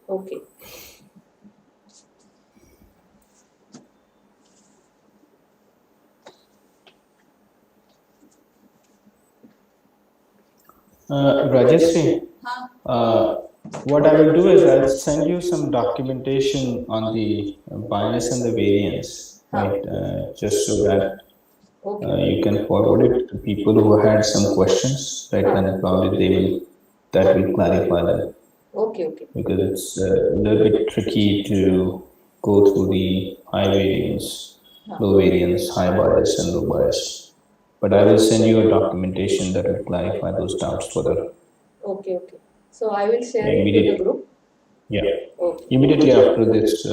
Okay. Rajashree, what I will do is I'll send you some documentation on the bias and the variance, right? Just so that you can forward it to people who had some questions, right? And probably that will clarify them. Okay. Because it's a little bit tricky to go through the high variance, low variance, high bias, and low bias. But I will send you a documentation that will clarify those doubts further. Okay. So I will share it with the group. Yeah. Okay. Immediately after this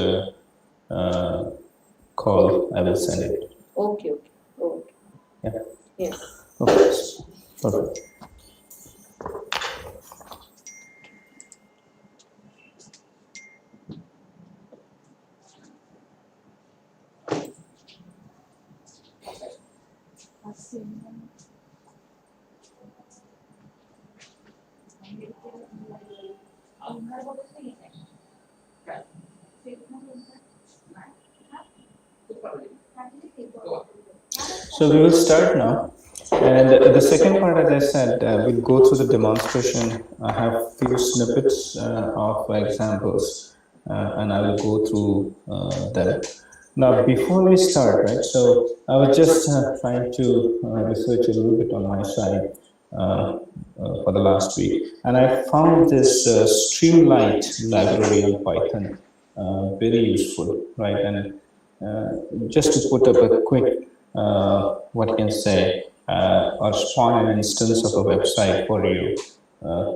call, I will send it. Okay. Yeah. Yes. Okay. Perfect. So we will start now. And the second part, as I said, we'll go through the demonstration. I have few snippets of examples, and I will go through them. Now, before we start, right, so I was just trying to research a little bit on my side for the last week, and I found this Streamlight library on Python very useful, right? And just to put up a quick, what can say, or spawn an instance of a website for you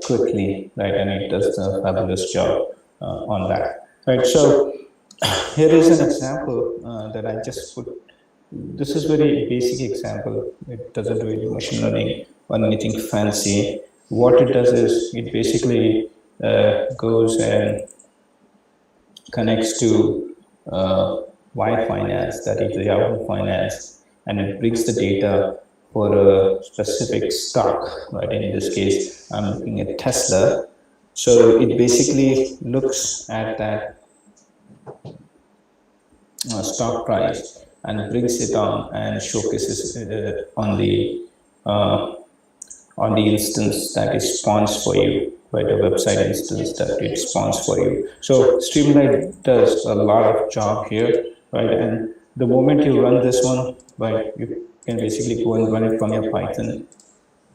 quickly, right? And it does a fabulous job on that, right? So here is an example that I just put. This is very basic example. It doesn't do any machine learning or anything fancy. What it does is it basically goes and connects to Y Finance, that is the Yahoo Finance, and it brings the data for a specific stock, right? In this case, I'm looking at Tesla. So it basically looks at that stock price and brings it on and showcases on the instance that it spawns for you, right? A website instance that it spawns for you. So Streamlight does a lot of job here, right? And the moment you run this one, right, you can basically go and run it from your Python,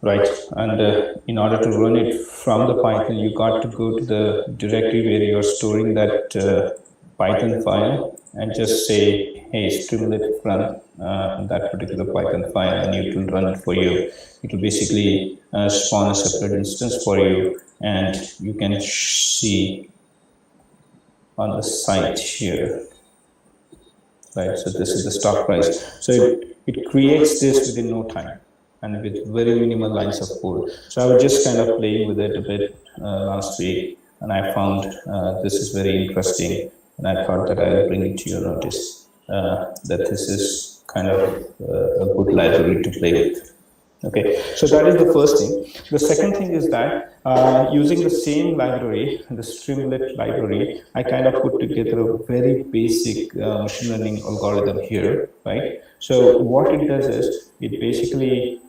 right? And in order to run it from the Python, you got to go to the directory where you're storing that Python file and just say, hey, Streamlit run that particular Python file, and it will run it for you. It will basically spawn a separate instance for you, and you can see on the site here, right? So this is the stock price. So it creates this within no time and with very minimal lines of code. So I was just kind of playing with it a bit last week, and I found this is very interesting, and I thought that I'll bring it to your notice that this is kind of a good library to play with. Okay, so that is the first thing. The second thing is that using the same library, the Streamlit library, I kind of put together a very basic machine learning algorithm here, right? So what it does is it basically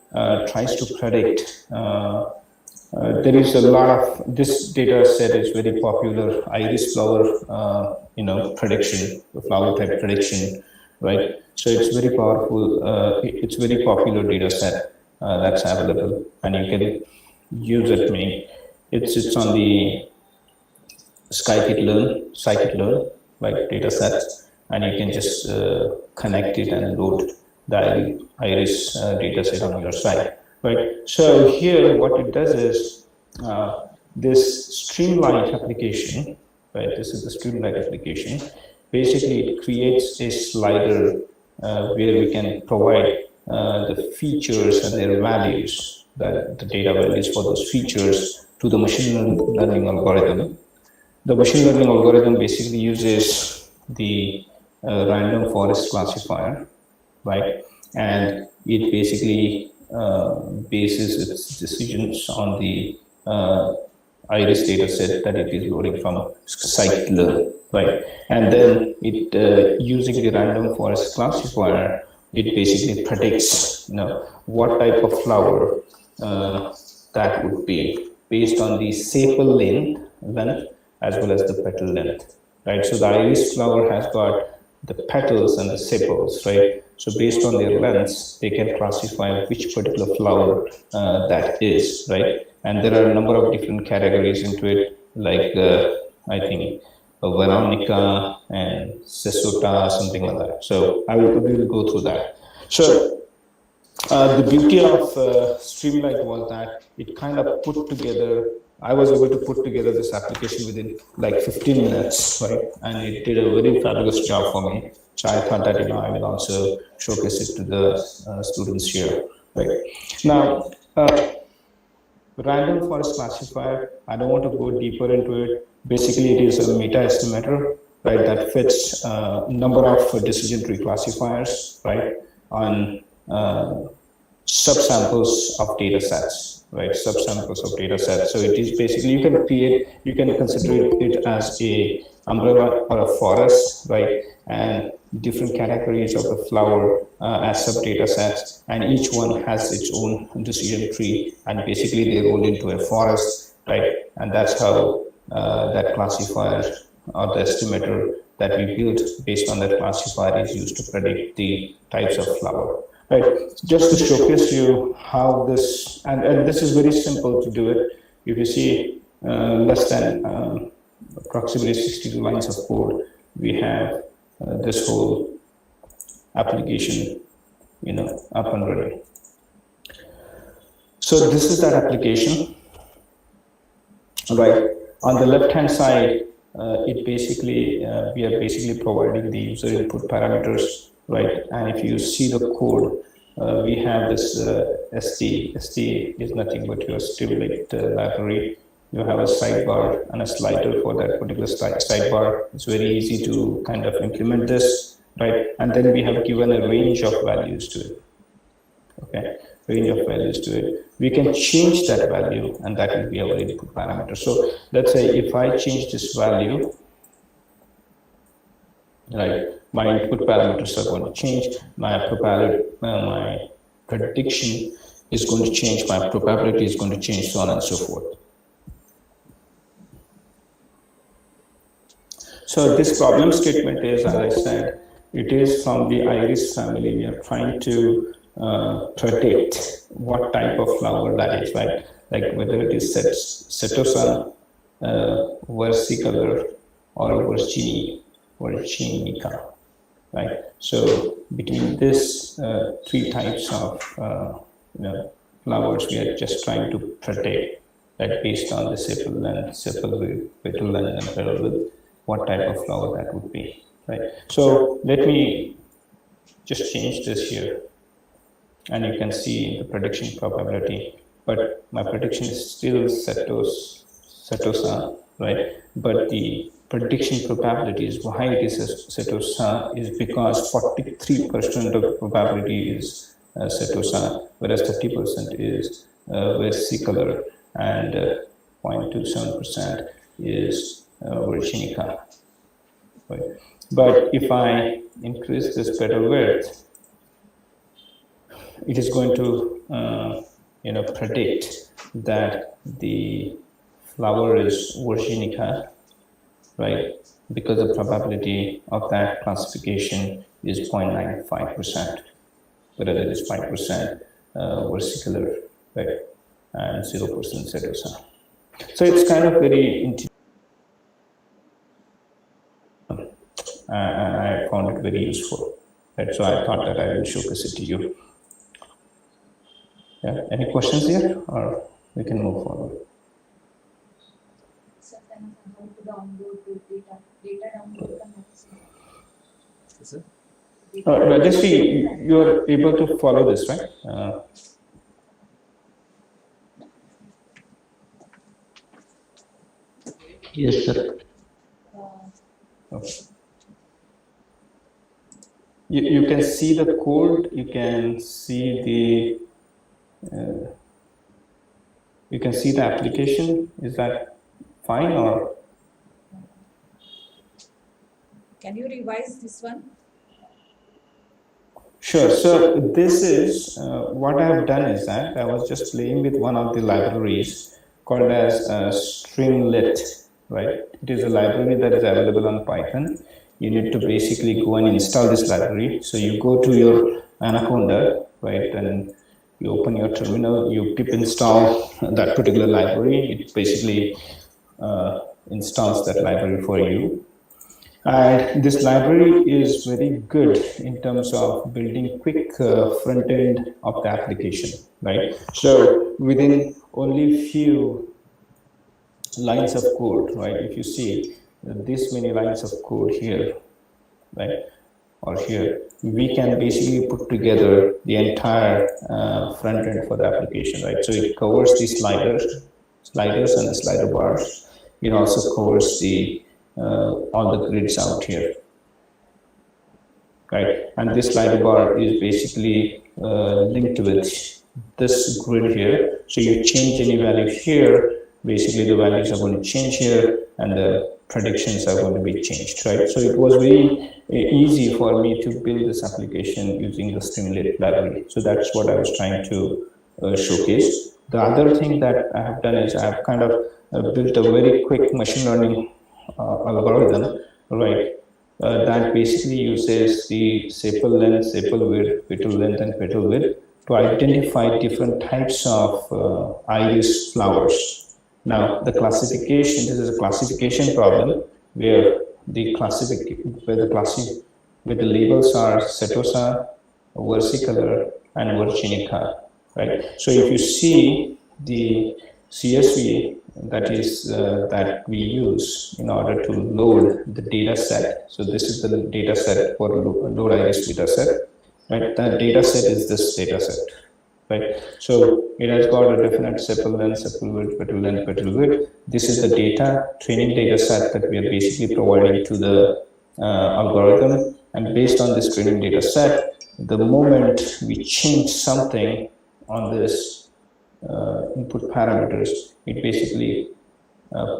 tries to predict. There is a lot of this data set is very popular. Iris flower, prediction, the flower type prediction, right? So it's very powerful. It's very popular data set that's available, and you can use it. I mean, it's on the scikit-learn, like data sets, and you can just connect it and load the iris data set on your site, right? So here, what it does is this Streamlight application, right? This is the Streamlight application. Basically, it creates a slider where we can provide the features and their values, the data values for those features to the machine learning algorithm. The machine learning algorithm basically uses the random forest classifier, right? And it basically bases its decisions on the iris data set that it is loading from scikit-learn, right? And then it using the random forest classifier, it basically predicts, what type of flower that would be based on the sepal length as well as the petal length, right? So the iris flower has got the petals and the sepals, right? So based on their lengths, they can classify which particular flower that is, right? And there are a number of different categories into it, like I think Veronica and Sesota, something like that. So we will go through that. So the beauty of Streamlight was that it kind of put together, I was able to put together this application within like 15 minutes, right? And it did a very fabulous job for me. So I thought that, I will also showcase it to the students here, right? Now, random forest classifier, I don't want to go deeper into it. Basically, it is a meta estimator, right, that fits a number of decision tree classifiers, right, on subsamples of data sets, right? Subsamples of data sets. So it is basically, you can consider it as a umbrella or a forest, right? And different categories of the flower as sub data sets, and each one has its own decision tree, and basically they roll into a forest, right? And that's how that classifier or the estimator that we built based on that classifier is used to predict the types of flower. Right, just to showcase you how this, and this is very simple to do it. If you see less than approximately 62 lines of code, we have this whole application, up and running. So this is that application, right? On the left-hand side, it basically we are basically providing the user input parameters, right? And if you see the code, we have this ST. ST is nothing but your Streamlight library. You have a sidebar and a slider for that particular sidebar. It's very easy to kind of implement this, right? And then we have given a range of values to it. Okay, range of values to it. We can change that value, and that will be our input parameter. So let's say if I change this value, right, my input parameters are going to change, my prediction is going to change, my probability is going to change, so on and so forth. So this problem statement is, as I said, it is from the iris family. We are trying to predict what type of flower that is, right? Like whether it is Setosa, versicolor, or Virginica, right? So between these three types of flowers, we are just trying to predict that based on the sepal length, petal length, and petal width, what type of flower that would be, right? So let me just change this here, and you can see the prediction probability, but my prediction is still Setosa, right? But the prediction probability is why it is Setosa is because 43% of the probability is Setosa, whereas 30% is versicolor, and 0.27% is Virginica. Right? But if I increase this petal width, it is going to predict that the flower is Virginica, right? Because the probability of that classification is 0.95%, whether it is 5% versicolor, right, and 0% Setosa. So it's kind of very I found it very useful. Right? So I thought that I will showcase it to you. Yeah. Any questions here, or we can move forward? Rajeshri, you are able to follow this, right? Yes, sir. Okay. You can see the code. You can see the application. Is that fine, or? Can you revise this one? Sure. So this is what I have done is that I was just playing with one of the libraries called as Streamlit, right? It is a library that is available on Python. You need to basically go and install this library. So you go to your Anaconda, right, and you open your terminal, you pip install that particular library. It basically installs that library for you. And this library is very good in terms of building quick front end of the application, right? So within only few lines of code, right? If you see this many lines of code here, right, or here, we can basically put together the entire front end for the application, right? So it covers the sliders and the slider bars. It also covers the all the grids out here, right? And this slider bar is basically linked with this grid here. So you change any value here, basically the values are going to change here, and the predictions are going to be changed, right? So it was very easy for me to build this application using the Streamlit library. So that's what I was trying to showcase. The other thing that I have done is I have kind of built a very quick machine learning algorithm, right, that basically uses the sepal length, sepal width, petal length, and petal width to identify different types of iris flowers. Now, the classification, this is a classification problem where the labels are setosa, versicolor, and virginica, right? So if you see the CSV that is that we use in order to load the data set. So this is the data set for load iris data set, right? That data set is this data set, right? So it has got a definite sepal length, sepal width, petal length, petal width. This is the data training data set that we are basically providing to the algorithm, and based on this training data set, the moment we change something on this input parameters, it basically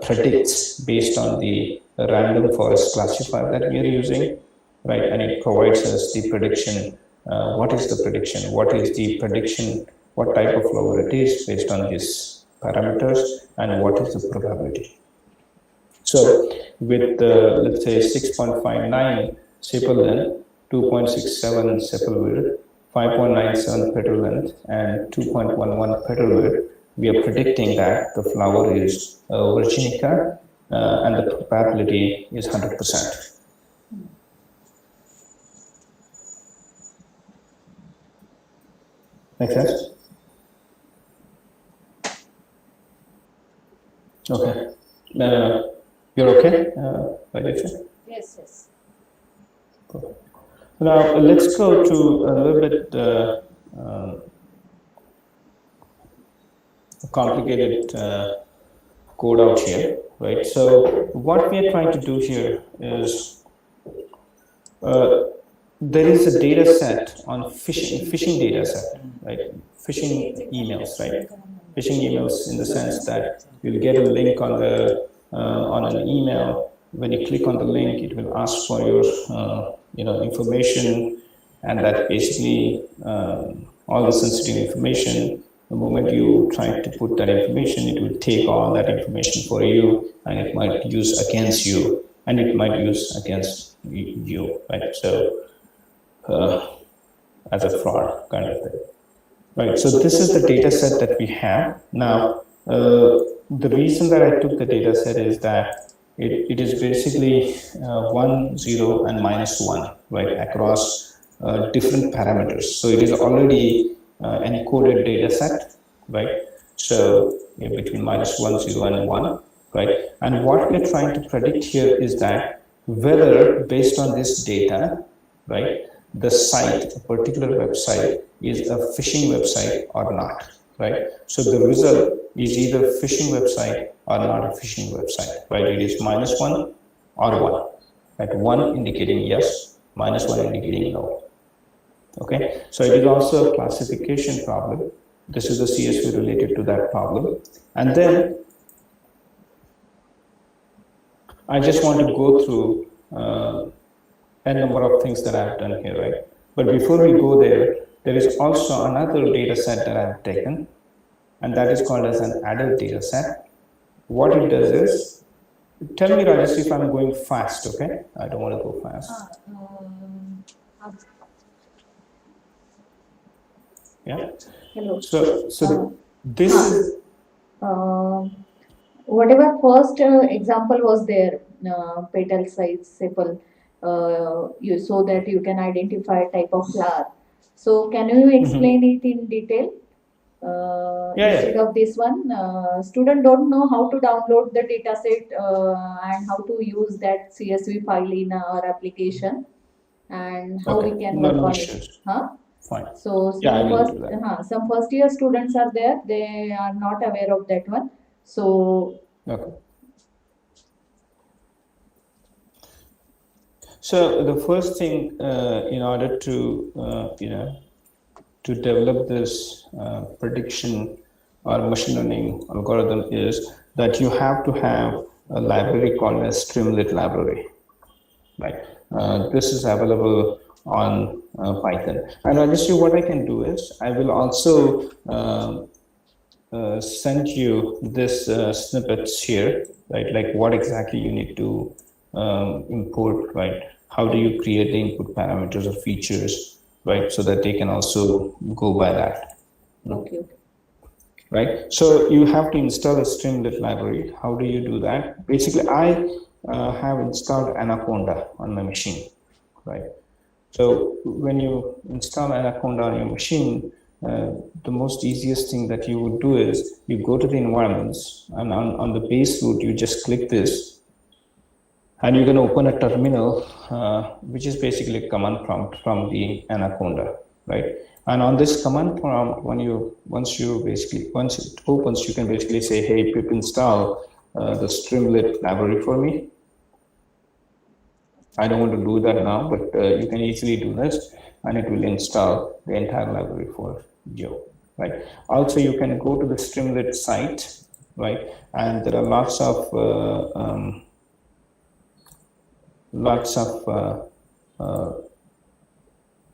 predicts based on the random forest classifier that we are using, right? And it provides us the prediction. What is the prediction? What is the prediction? What type of flower it is based on these parameters, and what is the probability? So with let's say 6.59 sepal length, 2.67 sepal width, 5.97 petal length, and 2.11 petal width, we are predicting that the flower is virginica, and the probability is 100%. Make sense? Okay. You're okay, Vaidya? Yes, yes. Cool. Now let's go to a little bit complicated code out here, right? So what we are trying to do here is there is a data set on phishing data set, right? Phishing emails, right? Phishing emails in the sense that you'll get a link on the on an email. When you click on the link, it will ask for your information, and that basically all the sensitive information. The moment you try to put that information, it will take all that information for you, and it might use against you, and it might use against you, right? So as a fraud kind of thing, right? So this is the data set that we have now. The reason that I took the data set is that it is basically 1, 0, and -1, right, across different parameters. So it is already an encoded data set, right? So between -1, 0, and 1, right? And what we're trying to predict here is that whether based on this data, right, the site, a particular website, is a phishing website or not, right? So the result is either phishing website or not a phishing website, right? It is -1 or 1, right? 1 indicating yes, -1 indicating no. Okay, so it is also a classification problem. This is the CSV related to that problem. And then I just want to go through n number of things that I've done here, right? But before we go there, there is also another data set that I've taken, and that is called as an adult data set. What it does is, tell me, Rajesh, if I'm going fast, okay? I don't want to go fast. Yeah. Hello. So this is whatever first example was there, petal size, sepal, you so that you can identify type of flower. So can you explain it in detail? Instead of this one, student don't know how to download the data set and how to use that CSV file in our application, and how we can work on it. Fine. So some first year students are there, they are not aware of that one. So okay. So the first thing in order to to develop this prediction or machine learning algorithm is that you have to have a library called a Streamlit library, right? This is available on Python. And obviously what I can do is I will also send you this snippets here, right? Like what exactly you need to import, right? How do you create the input parameters or features, right? So that they can also go by that. Okay. Right? So you have to install a Streamlit library. How do you do that? Basically, I have installed Anaconda on my machine, right? So when you install Anaconda on your machine, the most easiest thing that you would do is you go to the environments, and on the base root, you just click this, and you can open a terminal, which is basically a command prompt from the Anaconda, right? And on this command prompt, once it opens, you can basically say, hey, pip install the Streamlit library for me. I don't want to do that now, but you can easily do this, and it will install the entire library for you, right? Also, you can go to the Streamlit site, right? And there are lots of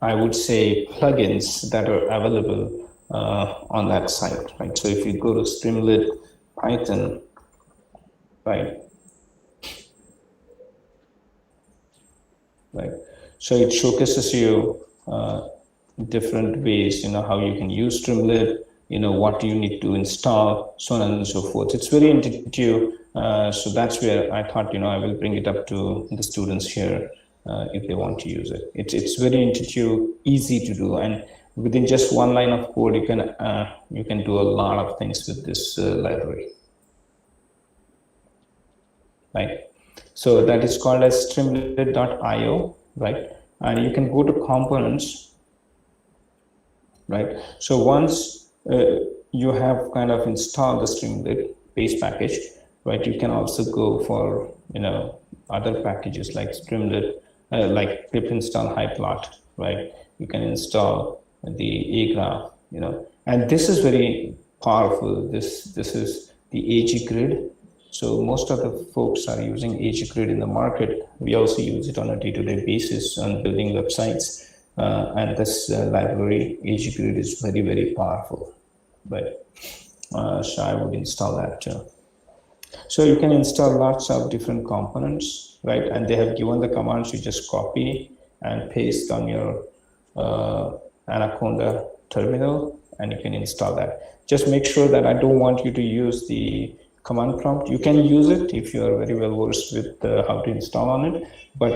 I would say plugins that are available on that site, right? So if you go to Streamlit Python, right? So it showcases you different ways, how you can use Streamlit, what you need to install, so on and so forth. It's very intuitive. So that's where I thought, I will bring it up to the students here if they want to use it. It's very intuitive, easy to do, and within just one line of code, you can do a lot of things with this library, right? So that is called as streamlit.io, right? And you can go to components, right? So once you have kind of installed the Streamlit base package, right? You can also go for other packages like Streamlit, like pip install highplot, right? You can install the graph, and this is very powerful. This is the AG grid. So most of the folks are using AG grid in the market. We also use it on a day-to-day basis on building websites. And this library, AG grid, is very, very powerful. But so I would install that too. So you can install lots of different components, right? And they have given the commands. You just copy and paste on your Anaconda terminal, and you can install that. Just make sure that I don't want you to use the command prompt. You can use it if you are very well versed with how to install on it, but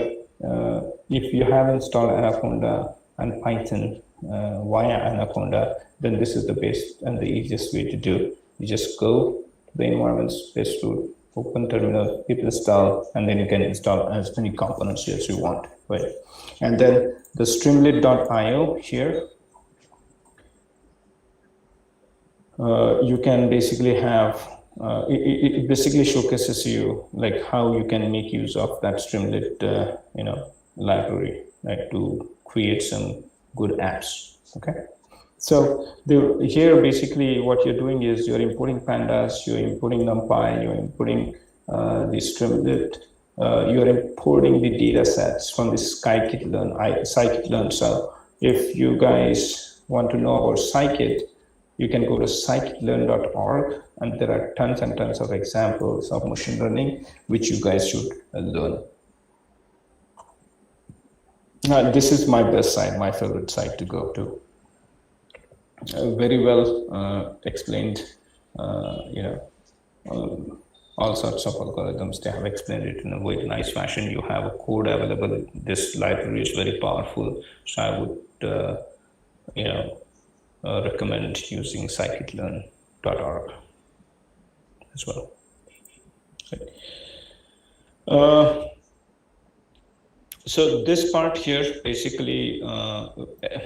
if you have installed Anaconda and Python via Anaconda, then this is the best and the easiest way to do. You just go to the environment space root, open terminal, pip install, and then you can install as many components as you want, right? And then the streamlit.io here, you can basically have it basically showcases you like how you can make use of that Streamlit library, right, to create some good apps. Okay, so here basically what you're doing is you're importing pandas, you're importing NumPy, you're importing the Streamlit you're importing the data sets from the scikit-learn. So if you guys want to know about scikit, you can go to scikit-learn.org, and there are tons and tons of examples of machine learning which you guys should learn. This is my best site, my favorite site to go to. Very well explained, all sorts of algorithms. They have explained it in a very nice fashion. You have a code available. This library is very powerful. So I would, recommend using scikit-learn.org as well. Right. So this part here basically,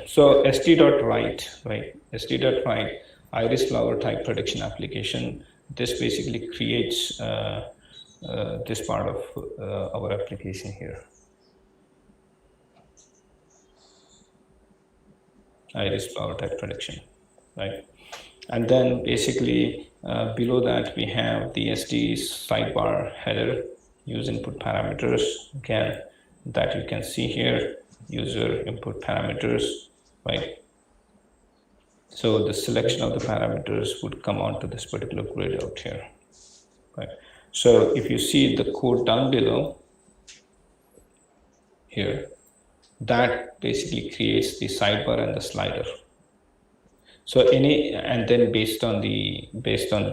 so st.write, right? st.write, iris flower type prediction application. This basically creates this part of our application here. Iris flower type prediction, right? And then basically below that we have the SD sidebar header, use input parameters. Again, that you can see here, user input parameters, right? So the selection of the parameters would come onto this particular grid out here, right? So if you see the code down below here, that basically creates the sidebar and the slider. So and then based on the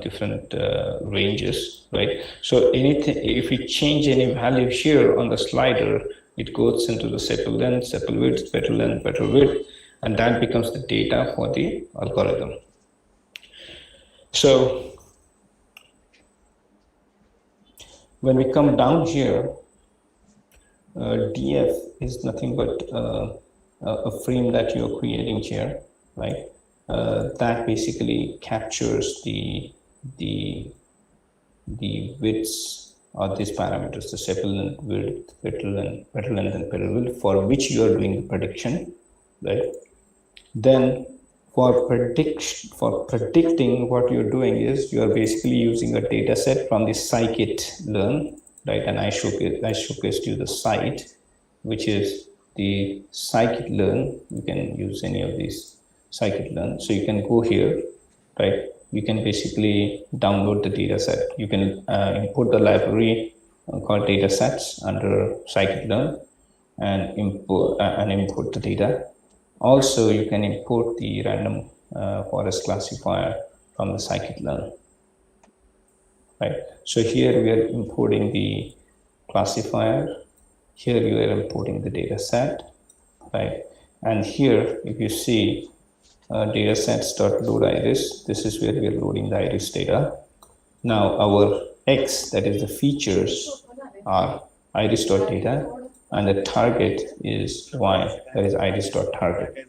different ranges, right? So anything, if we change any value here on the slider, it goes into the sepal length, sepal width, petal length, petal width, and that becomes the data for the algorithm. So when we come down here, DF is nothing but a frame that you're creating here, right? That basically captures the widths or these parameters, the sepal length, width, petal length, and petal width, for which you are doing the prediction, right? Then for predicting, what you're doing is you are basically using a data set from the scikit-learn, right? And I showcased you the site, which is the scikit-learn. You can use any of these scikit-learn. So you can go here, right? You can basically download the data set. You can import the library called data sets under scikit-learn and import the data. Also, you can import the random forest classifier from the scikit-learn, right? So here we are importing the classifier. Here you are importing the data set, right? And here, if you see data sets.load iris, this is where we are loading the iris data. Now our X, that is the features, are iris.data, and the target is Y, that is iris.target,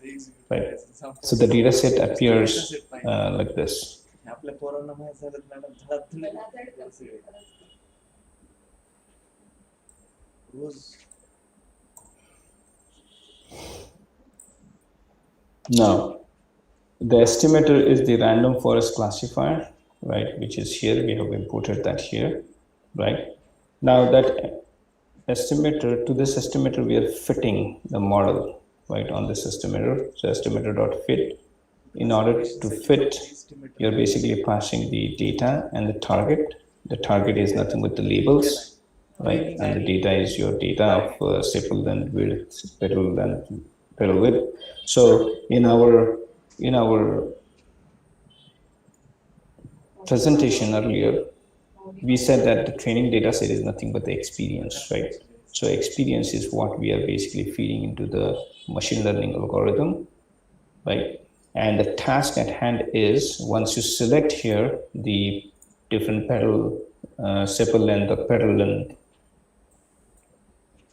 right? So the data set appears like this. Now, the estimator is the random forest classifier, right? Which is here. We have imported that here, right? Now that estimator, to this estimator, we are fitting the model, right, on this estimator. So estimator.fit. In order to fit, you're basically passing the data and the target. The target is nothing but the labels, right? And the data is your data of sepal length, width, petal length, petal width. So in our presentation earlier, we said that the training data set is nothing but the experience, right? So experience is what we are basically feeding into the machine learning algorithm, right? And the task at hand is, once you select here the different petal, sepal length or petal length,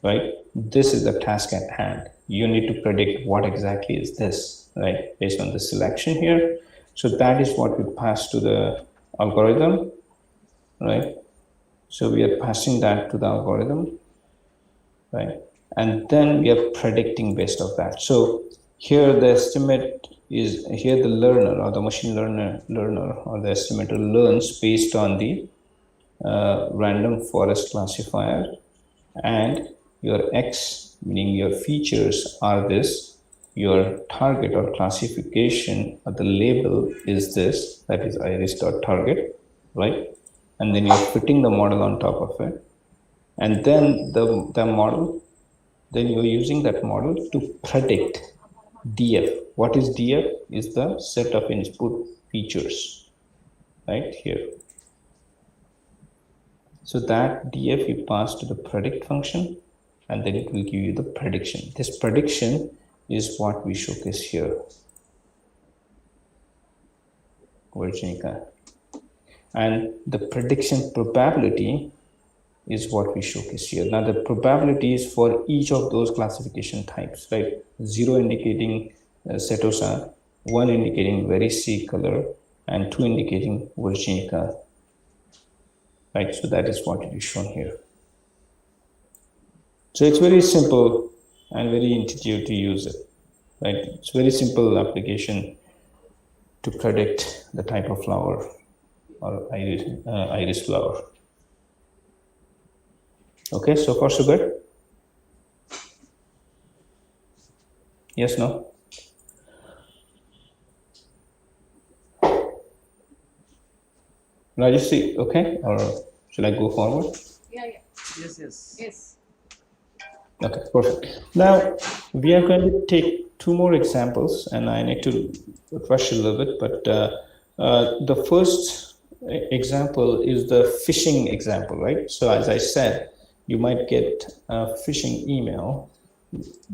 right? This is the task at hand. You need to predict what exactly is this, right? Based on the selection here. So that is what we pass to the algorithm, right? So we are passing that to the algorithm, right? And then we are predicting based on that. So here the estimate is, here the learner or the machine learner or the estimator learns based on the random forest classifier and your X, meaning your features, are this, your target or classification or the label is this, that is iris.target, right? And then you're fitting the model on top of it. And then the model, then you're using that model to predict DF. What is DF? Is the set of input features, right here. So that DF you pass to the predict function, and then it will give you the prediction. This prediction is what we showcase here. Virginica. And the prediction probability is what we showcase here. Now the probability is for each of those classification types, right? 0 indicating Setosa, 1 indicating very sea color, and 2 indicating Virginica. Right, so that is what it is shown here. So it's very simple and very intuitive to use it, right? It's very simple application to predict the type of flower or iris flower. Okay, so far so good? Yes, no? Rajeshri, okay? Or should I go forward? Yeah. Yes. Okay, perfect. Now, we are going to take 2 more examples, and I need to rush a little bit, but the first example is the phishing example, right? So as I said, you might get a phishing email,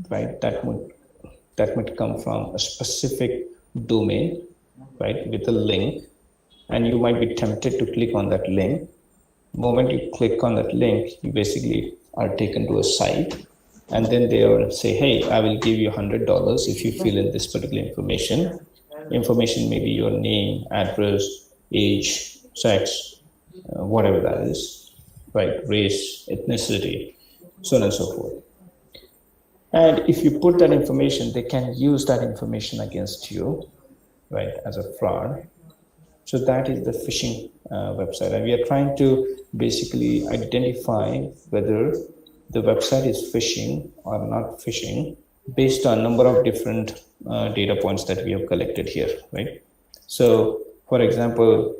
right? That might come from a specific domain, right, with a link, and you might be tempted to click on that link. The moment you click on that link, you basically are taken to a site, and then they will say, hey, I will give you $100 if you fill in this particular information. Information may be your name, address, age, sex, whatever that is, right? Race, ethnicity, so on and so forth. And if you put that information, they can use that information against you, right, as a fraud. So that is the phishing website. And we are trying to basically identify whether the website is phishing or not phishing based on a number of different data points that we have collected here, right? So, for example,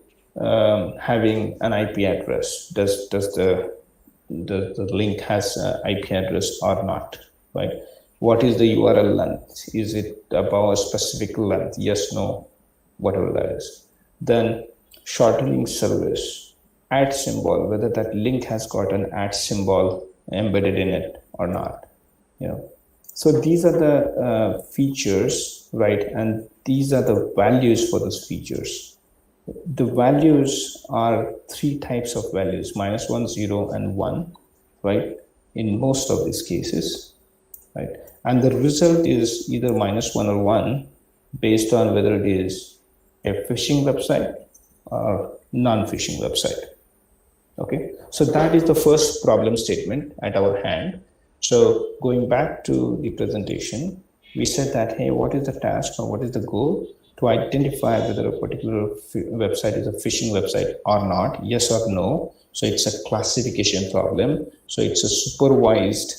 having an IP address, does the link has an IP address or not, right? What is the URL length? Is it above a specific length? Yes, no, whatever that is. Then shortening service, @ symbol, whether that link has got an @ symbol embedded in it or not, you know. So these are the features, right? And these are the values for those features. The values are 3 types of values, -1, 0, and 1, right? In most of these cases, right? And the result is either -1 or 1 based on whether it is a phishing website or non-phishing website. Okay, so that is the first problem statement at our hand. So going back to the presentation, we said that, hey, what is the task or what is the goal? To identify whether a particular website is a phishing website or not, yes or no. So it's a classification problem. So it's a supervised,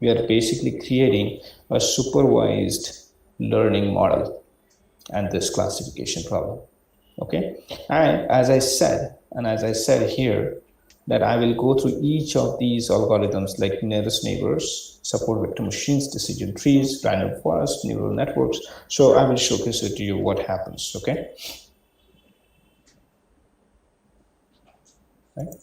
we are basically creating a supervised learning model and this classification problem. Okay, and as I said here, that I will go through each of these algorithms like nearest neighbors, support vector machines, decision trees, random forest, neural networks. So I will showcase it to you what happens. Okay. Right.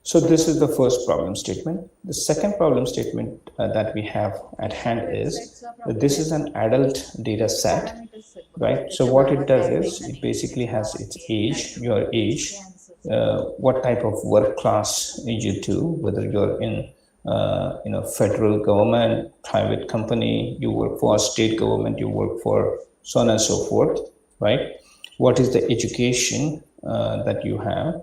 So this is the first problem statement. The second problem statement that we have at hand is that this is an adult data set, right? So what it does is it basically has its age, your age, what type of work class you do, whether you're in federal government, private company, you work for a state government, you work for so on and so forth, right? What is the education that you have?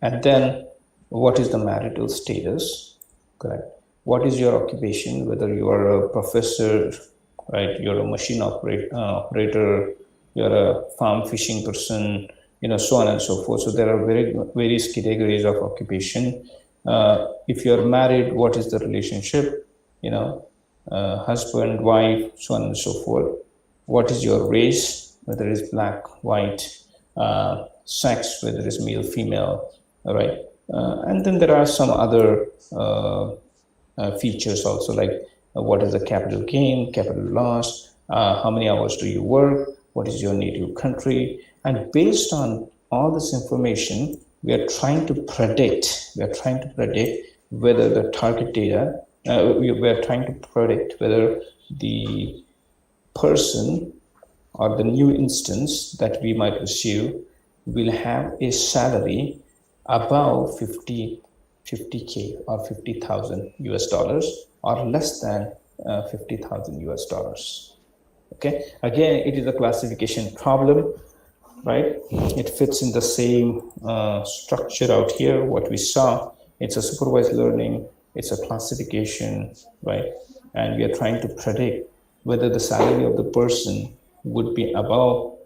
And then what is the marital status, correct? What is your occupation, whether you are a professor, right? You're a machine operator, you're a farm fishing person, so on and so forth. So there are various categories of occupation. If you're married, what is the relationship? Husband, wife, so on and so forth. What is your race? Whether it's black, white, sex, whether it's male, female, all right? And then there are some other features also, like what is the capital gain, capital loss, how many hours do you work, what is your native country, and based on all this information, we are trying to predict whether the target data, we are trying to predict whether the person or the new instance that we might receive will have a salary above 50K or 50,000 US dollars or less than 50,000 US dollars. Okay, again, it is a classification problem, right? It fits in the same structure out here, what we saw. It's a supervised learning, it's a classification, right? And we are trying to predict whether the salary of the person would be above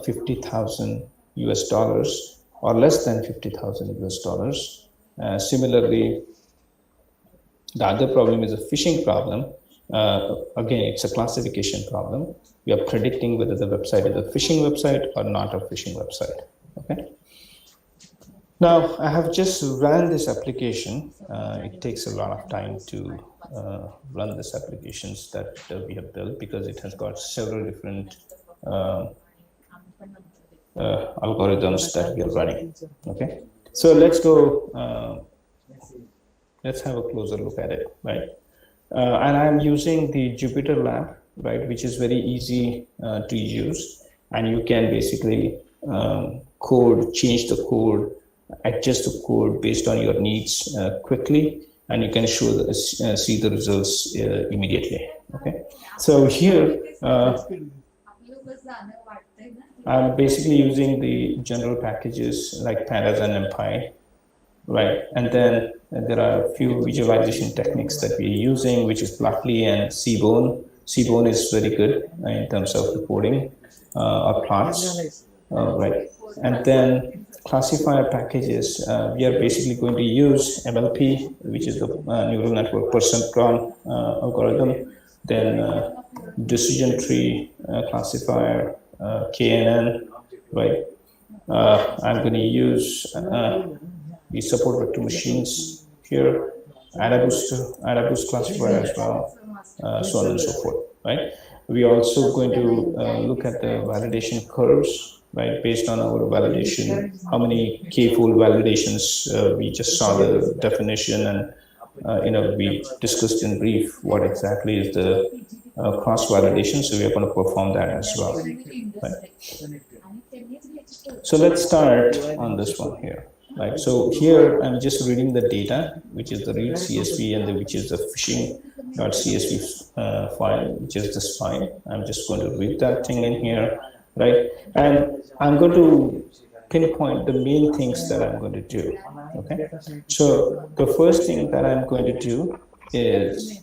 50,000 US dollars or less than 50,000 US dollars. Similarly, the other problem is a phishing problem. Again, it's a classification problem. We are predicting whether the website is a phishing website or not a phishing website. Okay. Now, I have just ran this application. It takes a lot of time to run these applications that we have built because it has got several different algorithms that we are running. Okay. So let's go. Let's have a closer look at it, right? And I'm using the Jupyter Lab, right, which is very easy to use, and you can basically change the code, adjust the code based on your needs quickly, and you can see the results immediately. Okay, so here I'm basically using the general packages like pandas and NumPy, right, and then there are a few visualization techniques that we're using, which is Plotly and Seaborn. Seaborn is very good in terms of reporting or plots, right? And then classifier packages, we are basically going to use MLP, which is the neural network perceptron algorithm, then decision tree classifier, KNN, right? I'm going to use we support vector machines here, AdaBoost classifier as well, so on and so forth, right? We are also going to look at the validation curves, right? Based on our validation, how many K-fold validations, we just saw the definition, and we discussed in brief what exactly is the cross validation. So we are going to perform that as well, right? So let's start on this one here. Right, so here I'm just reading the data, which is the read CSV and which is the phishing.csv file, which is this file. I'm just going to read that thing in here, right? And I'm going to pinpoint the main things that I'm going to do, okay? So the first thing that I'm going to do is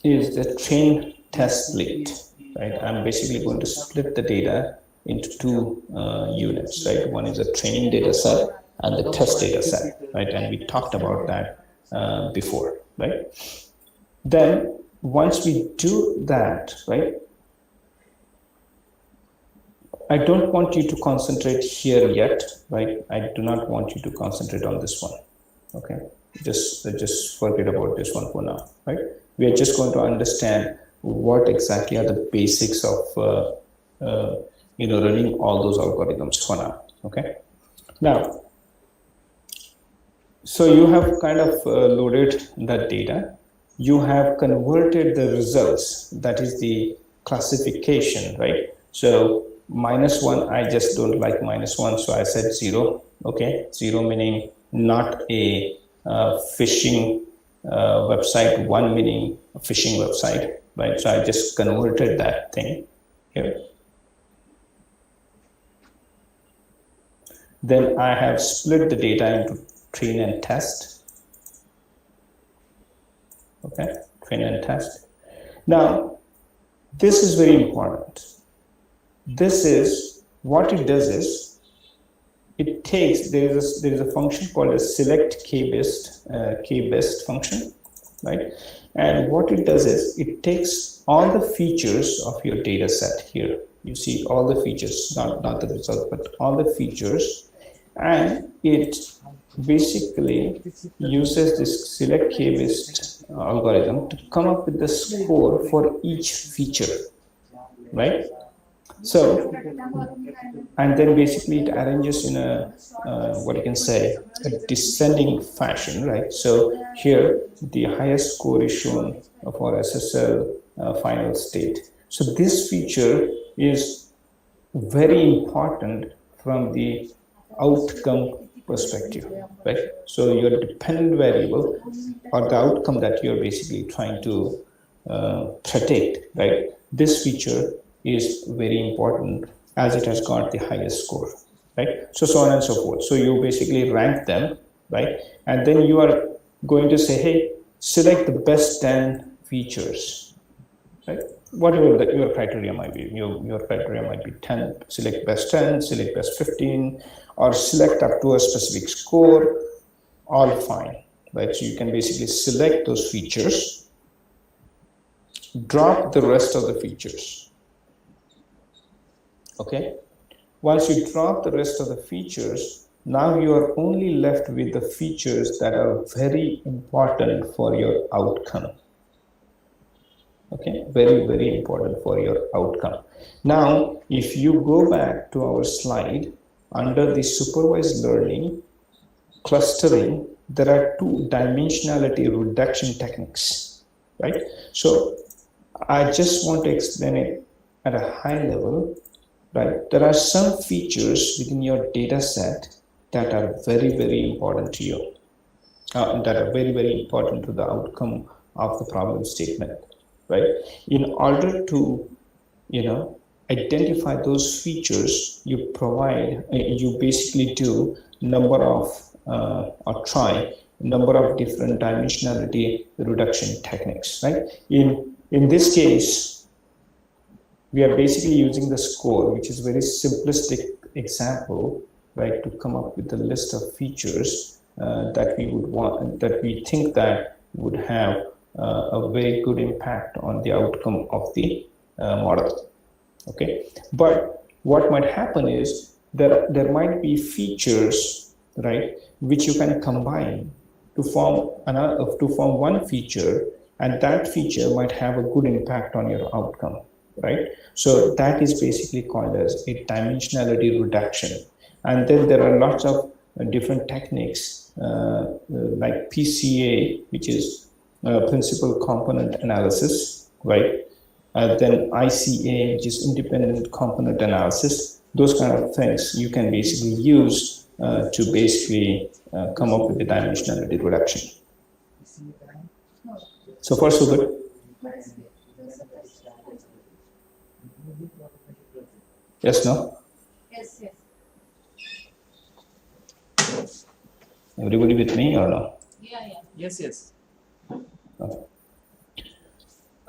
the train test split. Right, I'm basically going to split the data into two units, right? One is a training data set and the test data set, right? And we talked about that before, right? Then once we do that, right, I don't want you to concentrate here yet, right? I do not want you to concentrate on this one, okay? Just forget about this one for now, right? We are just going to understand what exactly are the basics of running all those algorithms for now. Okay. Now, so you have kind of loaded that data. You have converted the results. That is the classification, right? So -1, I just don't like -1, so I said 0. Okay, 0 meaning not a phishing website. 1 meaning a phishing website. Right, so I just converted that thing here. Then I have split the data into train and test. Okay, train and test. Now, this is very important. This is what it does is it takes, there is a function called a select k-best function, right? And what it does is it takes all the features of your data set here. You see all the features, not the result, but all the features, and it basically uses this select k-best algorithm to come up with the score for each feature, right? So, and then basically it arranges in a what you can say, a descending fashion, right? So here the highest score is shown for SSL final state. So this feature is very important from the outcome perspective, right? So your dependent variable or the outcome that you're basically trying to predict, right? This feature is very important as it has got the highest score, right? So on and so forth. So you basically rank them, right? And then you are going to say, hey, select the best 10 features, right? Whatever that your criteria might be. Your criteria might be 10, select best 10, select best 15, or select up to a specific score, all fine, right? So you can basically select those features, drop the rest of the features. Okay, once you drop the rest of the features, now you are only left with the features that are very important for your outcome. Okay, very, very important for your outcome. Now, if you go back to our slide, under the supervised learning clustering, there are two dimensionality reduction techniques, right? So I just want to explain it at a high level. Right, there are some features within your data set that are very, very important to you, that are very, very important to the outcome of the problem statement, right? In order to, identify those features, you provide, you basically do number of, or try number of different dimensionality reduction techniques, right? In this case, we are basically using the score, which is very simplistic example, right, to come up with the list of features that we would want, that we think that would have a very good impact on the outcome of the model. Okay, but what might happen is there might be features, right, which you can combine to form one feature, and that feature might have a good impact on your outcome. Right, so that is basically called as a dimensionality reduction. And then there are lots of different techniques like PCA, which is principal component analysis, right? Then ICA, which is independent component analysis. Those kind of things you can basically use to basically come up with the dimensionality reduction. So far, so good. Yes, no? Yes, yes. Everybody with me or no? Yeah. Yes. Okay.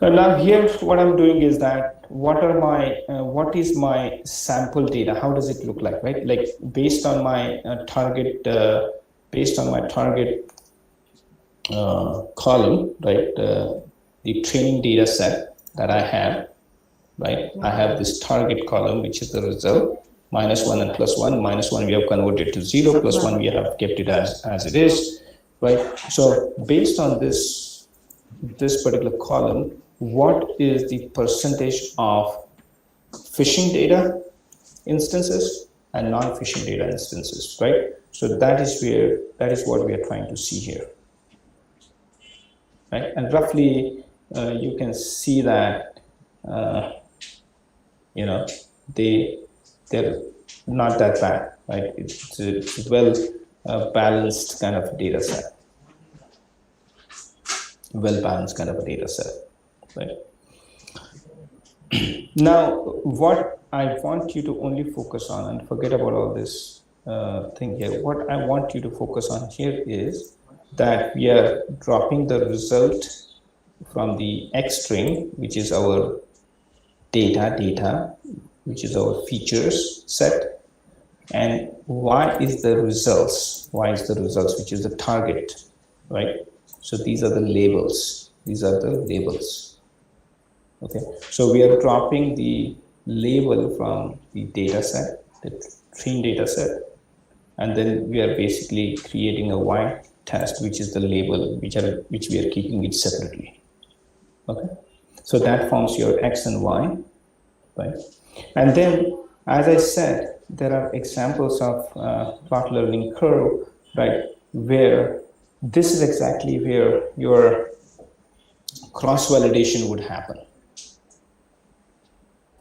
So now here what I'm doing is that what is my sample data? How does it look like, right? Like based on my target column, right? The training data set that I have. Right, I have this target column, which is the result, -1 and +1. -1 we have converted to 0, +1 we have kept it as it is, right? So based on this particular column, what is the percentage of phishing data instances and non-phishing data instances, right? So that is what we are trying to see here, right? And roughly you can see that. They're not that bad, right? It's a well balanced kind of data set. Well balanced kind of a data set, right? Now, what I want you to only focus on, and forget about all this thing here. What I want you to focus on here is that we are dropping the result from the X string, which is our data, which is our features set, and y is the results, which is the target, right? So these are the labels. Okay, so we are dropping the label from the data set, the train data set, and then we are basically creating a y test, which is the label, which we are keeping it separately. Okay, so that forms your x and y, right? And then, as I said, there are examples of plot learning curve, right, where this is exactly where your cross validation would happen.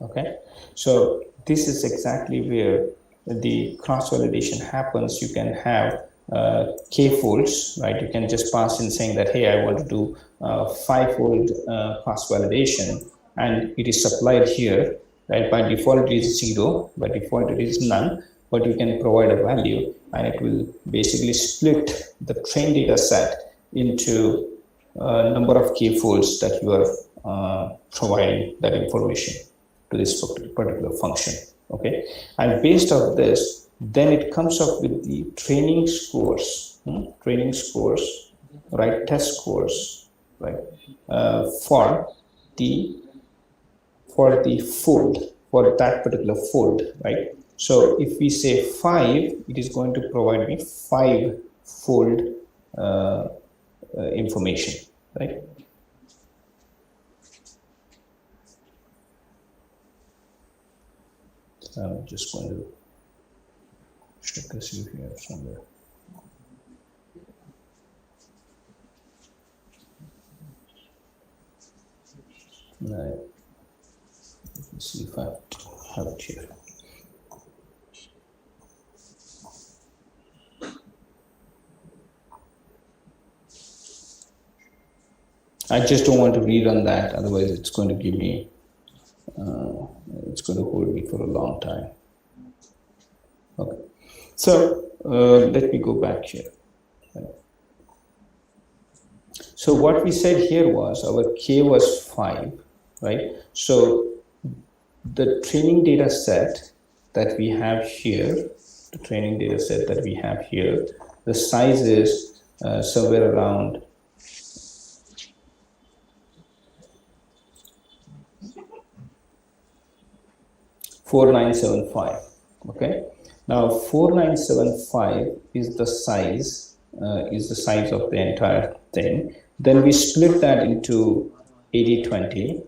Okay, so this is exactly where the cross validation happens. You can have k folds, right? You can just pass in saying that, hey, I want to do 5-fold cross validation, and it is supplied here, right? By default it is 0, by default it is none, but you can provide a value, and it will basically split the train data set into number of k folds that you are providing that information to this particular function. Okay, and based on this, then it comes up with the training scores, right, test scores, right, for the fold, for that particular fold, right? So if we say 5, it is going to provide me 5-fold information, right? I'm just going to check to see if we have somewhere. Right. Let's see if I have it here. I just don't want to rerun that, otherwise it's going to give me, it's going to hold me for a long time. Okay, so let me go back here. So what we said here was our k was 5, right? So the training data set that we have here, the size is somewhere around 4975. Okay, now 4975 is the size of the entire thing. Then we split that into 80-20.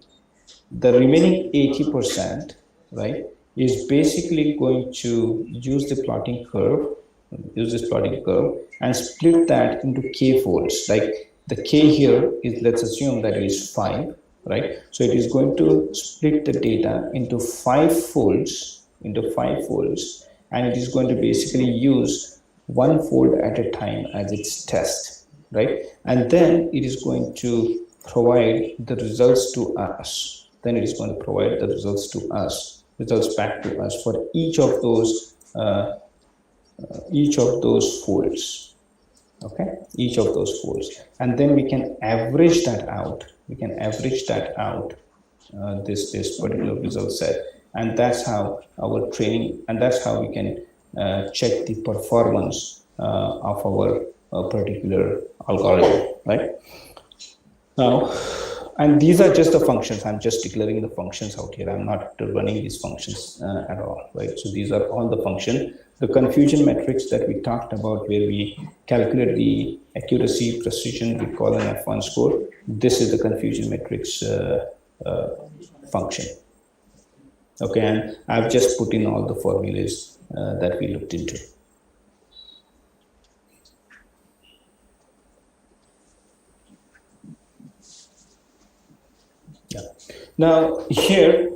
The remaining 80%, right, is basically going to use this plotting curve and split that into k folds. Like the k here is, let's assume that it is 5, right? So it is going to split the data into 5 folds, and it is going to basically use 1 fold at a time as its test, right? And then it is going to provide the results to us. Results back to us for each of those folds. Okay, each of those folds, and then we can average that out. This particular result set, and that's how our training, and that's how we can check the performance of our particular algorithm, right? Now, and these are just the functions. I'm just declaring the functions out here. I'm not running these functions at all, right? So these are all the functions. The confusion metrics that we talked about, where we calculate the accuracy, precision, we call an F1 score. This is the confusion metrics function. Okay, and I've just put in all the formulas that we looked into. Yeah. Now here,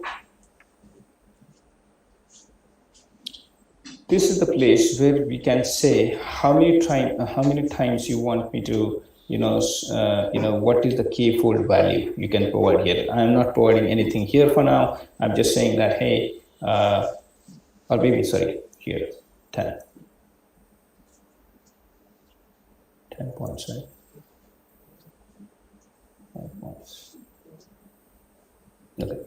this is the place where we can say how many times you want me to, what is the k fold value you can provide here. I'm not providing anything here for now. I'm just saying that, hey, or maybe, sorry, here, 10 points, right? 5 points. Okay.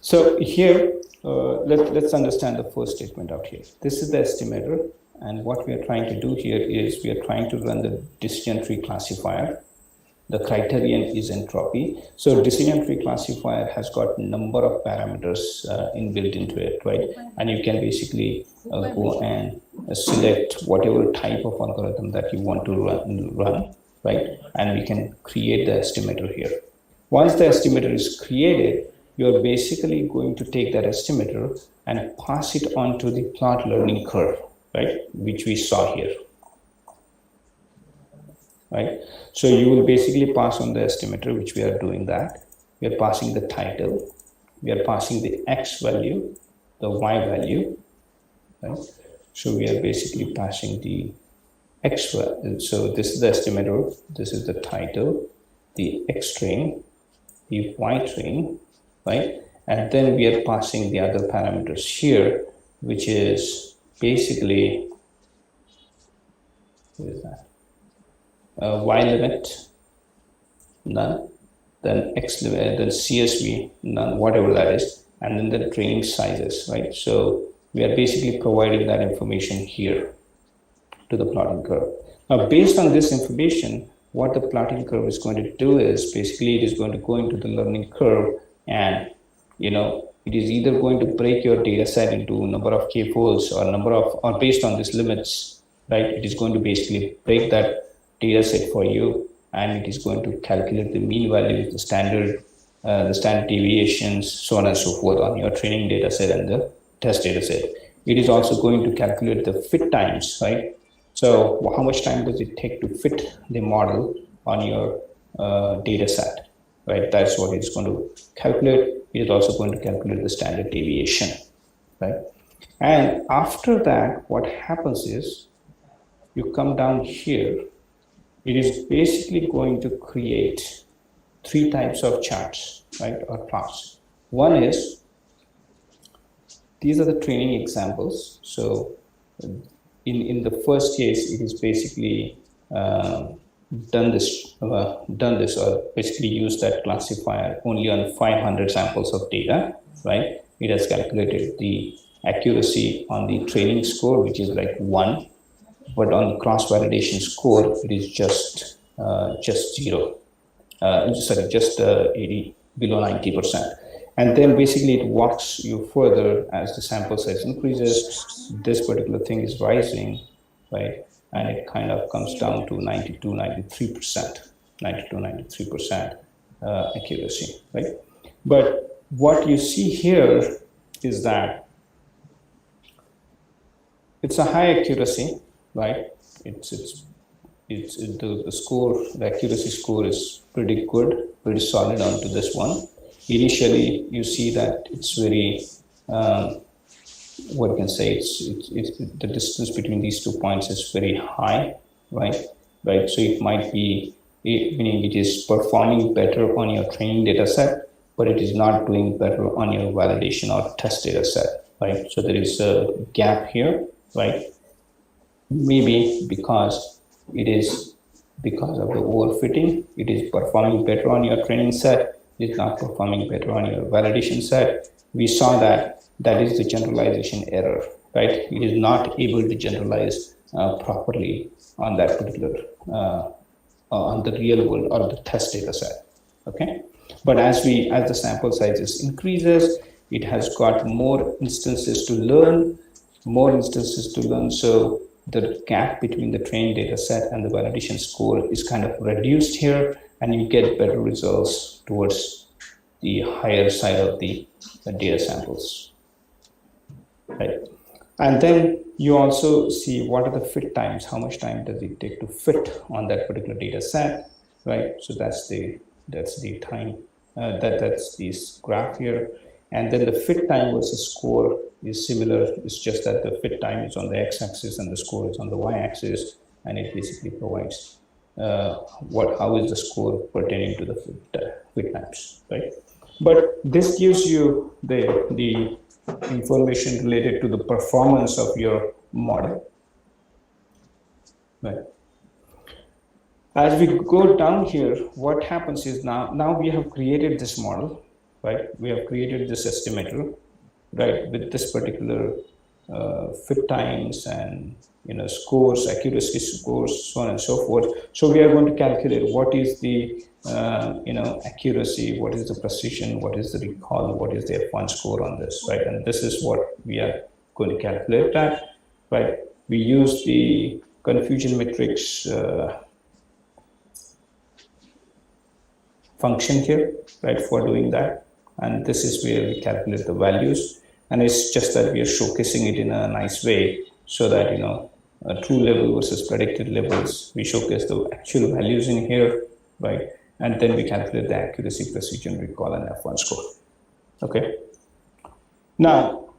So here, let's understand the first statement out here. This is the estimator, and what we are trying to do here is we are trying to run the decision tree classifier. The criterion is entropy. So decision tree classifier has got number of parameters inbuilt into it, right? And you can basically go and select whatever type of algorithm that you want to run, right? And we can create the estimator here. Once the estimator is created, you're basically going to take that estimator and pass it on to the plot learning curve, right? Which we saw here. Right, so you will basically pass on the estimator, which we are doing that. We are passing the title, we are passing the X value, the Y value, right? So we are basically passing the X value. So this is the estimator, this is the title, the X train, the Y train, right? And then we are passing the other parameters here, which is basically, what is that? Y limit, none, then X limit, then CSV, none, whatever that is, and then the training sizes, right? So we are basically providing that information here to the plotting curve. Now, based on this information, what the plotting curve is going to do is basically it is going to go into the learning curve, and it is either going to break your data set into number of k-folds or based on these limits, right? It is going to basically break that data set for you, and it is going to calculate the mean values, the standard deviations, so on and so forth on your training data set and the test data set. It is also going to calculate the fit times, right? So how much time does it take to fit the model on your data set, right? That's what it's going to calculate. It is also going to calculate the standard deviation, right? And after that, what happens is you come down here. It is basically going to create three types of charts, right, or plots. One is, these are the training examples. So in the first case, it is basically done this or basically used that classifier only on 500 samples of data, right? It has calculated the accuracy on the training score, which is like 1. But on the cross-validation score, it is just 0. Just 80, below 90%. And then basically it walks you further as the sample size increases. This particular thing is rising, right? And it kind of comes down to 92, 93% accuracy, right? But what you see here is that it's a high accuracy, right? The score, the accuracy score is pretty good, pretty solid onto this one. Initially, you see that it's very, what you can say, it's the distance between these 2 points is very high, right? So it might be, meaning it is performing better on your training data set, but it is not doing better on your validation or test data set, right? So there is a gap here, right? Maybe because of the overfitting, it is performing better on your training set, it is not performing better on your validation set. We saw that is the generalization error, right? It is not able to generalize properly on that particular, on the real world or the test data set, okay? But as the sample sizes increases, it has got more instances to learn, so the gap between the trained data set and the validation score is kind of reduced here, and you get better results towards the higher side of the data samples, right? And then you also see what are the fit times, how much time does it take to fit on that particular data set, right? So that's the time, that's this graph here. And then the fit time versus score is similar. It's just that the fit time is on the x-axis and the score is on the y-axis, and it basically provides how is the score pertaining to the fit times, right? But this gives you the information related to the performance of your model, right? As we go down here, what happens is now we have created this model, right? We have created this estimator, right, with this particular fit times and scores, accuracy scores, so on and so forth. So we are going to calculate what is the accuracy, what is the precision, what is the recall, what is the F1 score on this, right? And this is what we are going to calculate that, right? We use the confusion matrix function here, right, for doing that. And this is where we calculate the values. And it's just that we are showcasing it in a nice way so that, true level versus predicted levels, we showcase the actual values in here, right? And then we calculate the accuracy, precision, recall, and F1 score. Okay. Now,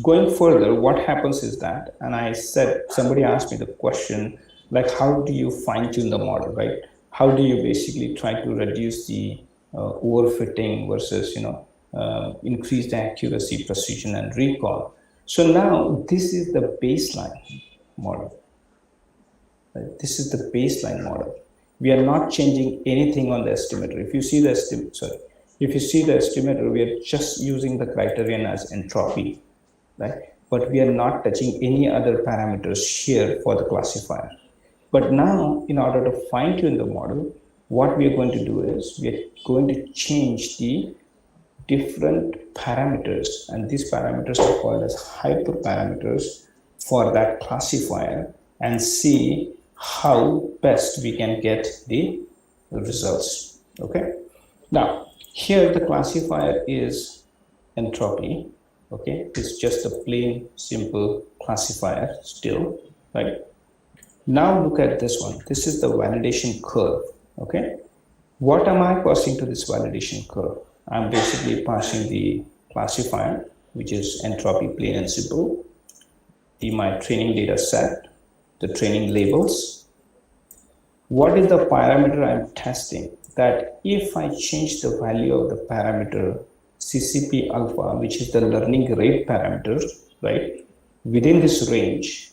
going further, what happens is that, and I said, somebody asked me the question, like, how do you fine tune the model, right? How do you basically try to reduce the overfitting versus, increase the accuracy, precision, and recall? So now this is the baseline model. Right? This is the baseline model. We are not changing anything on the estimator. If you see the estimator, we are just using the criterion as entropy, right? But we are not touching any other parameters here for the classifier. But now, in order to fine tune the model, what we are going to do is we are going to change the different parameters, and these parameters are called as hyperparameters for that classifier, and see how best we can get the results. Okay. Now, here the classifier is entropy. Okay, it's just a plain simple classifier still, right? Now look at this one. This is the validation curve. Okay, what am I passing to this validation curve? I'm basically passing the classifier, which is entropy, plain and simple, my training data set, the training labels. What is the parameter I'm testing? That if I change the value of the parameter CCP alpha, which is the learning rate parameter, right, within this range,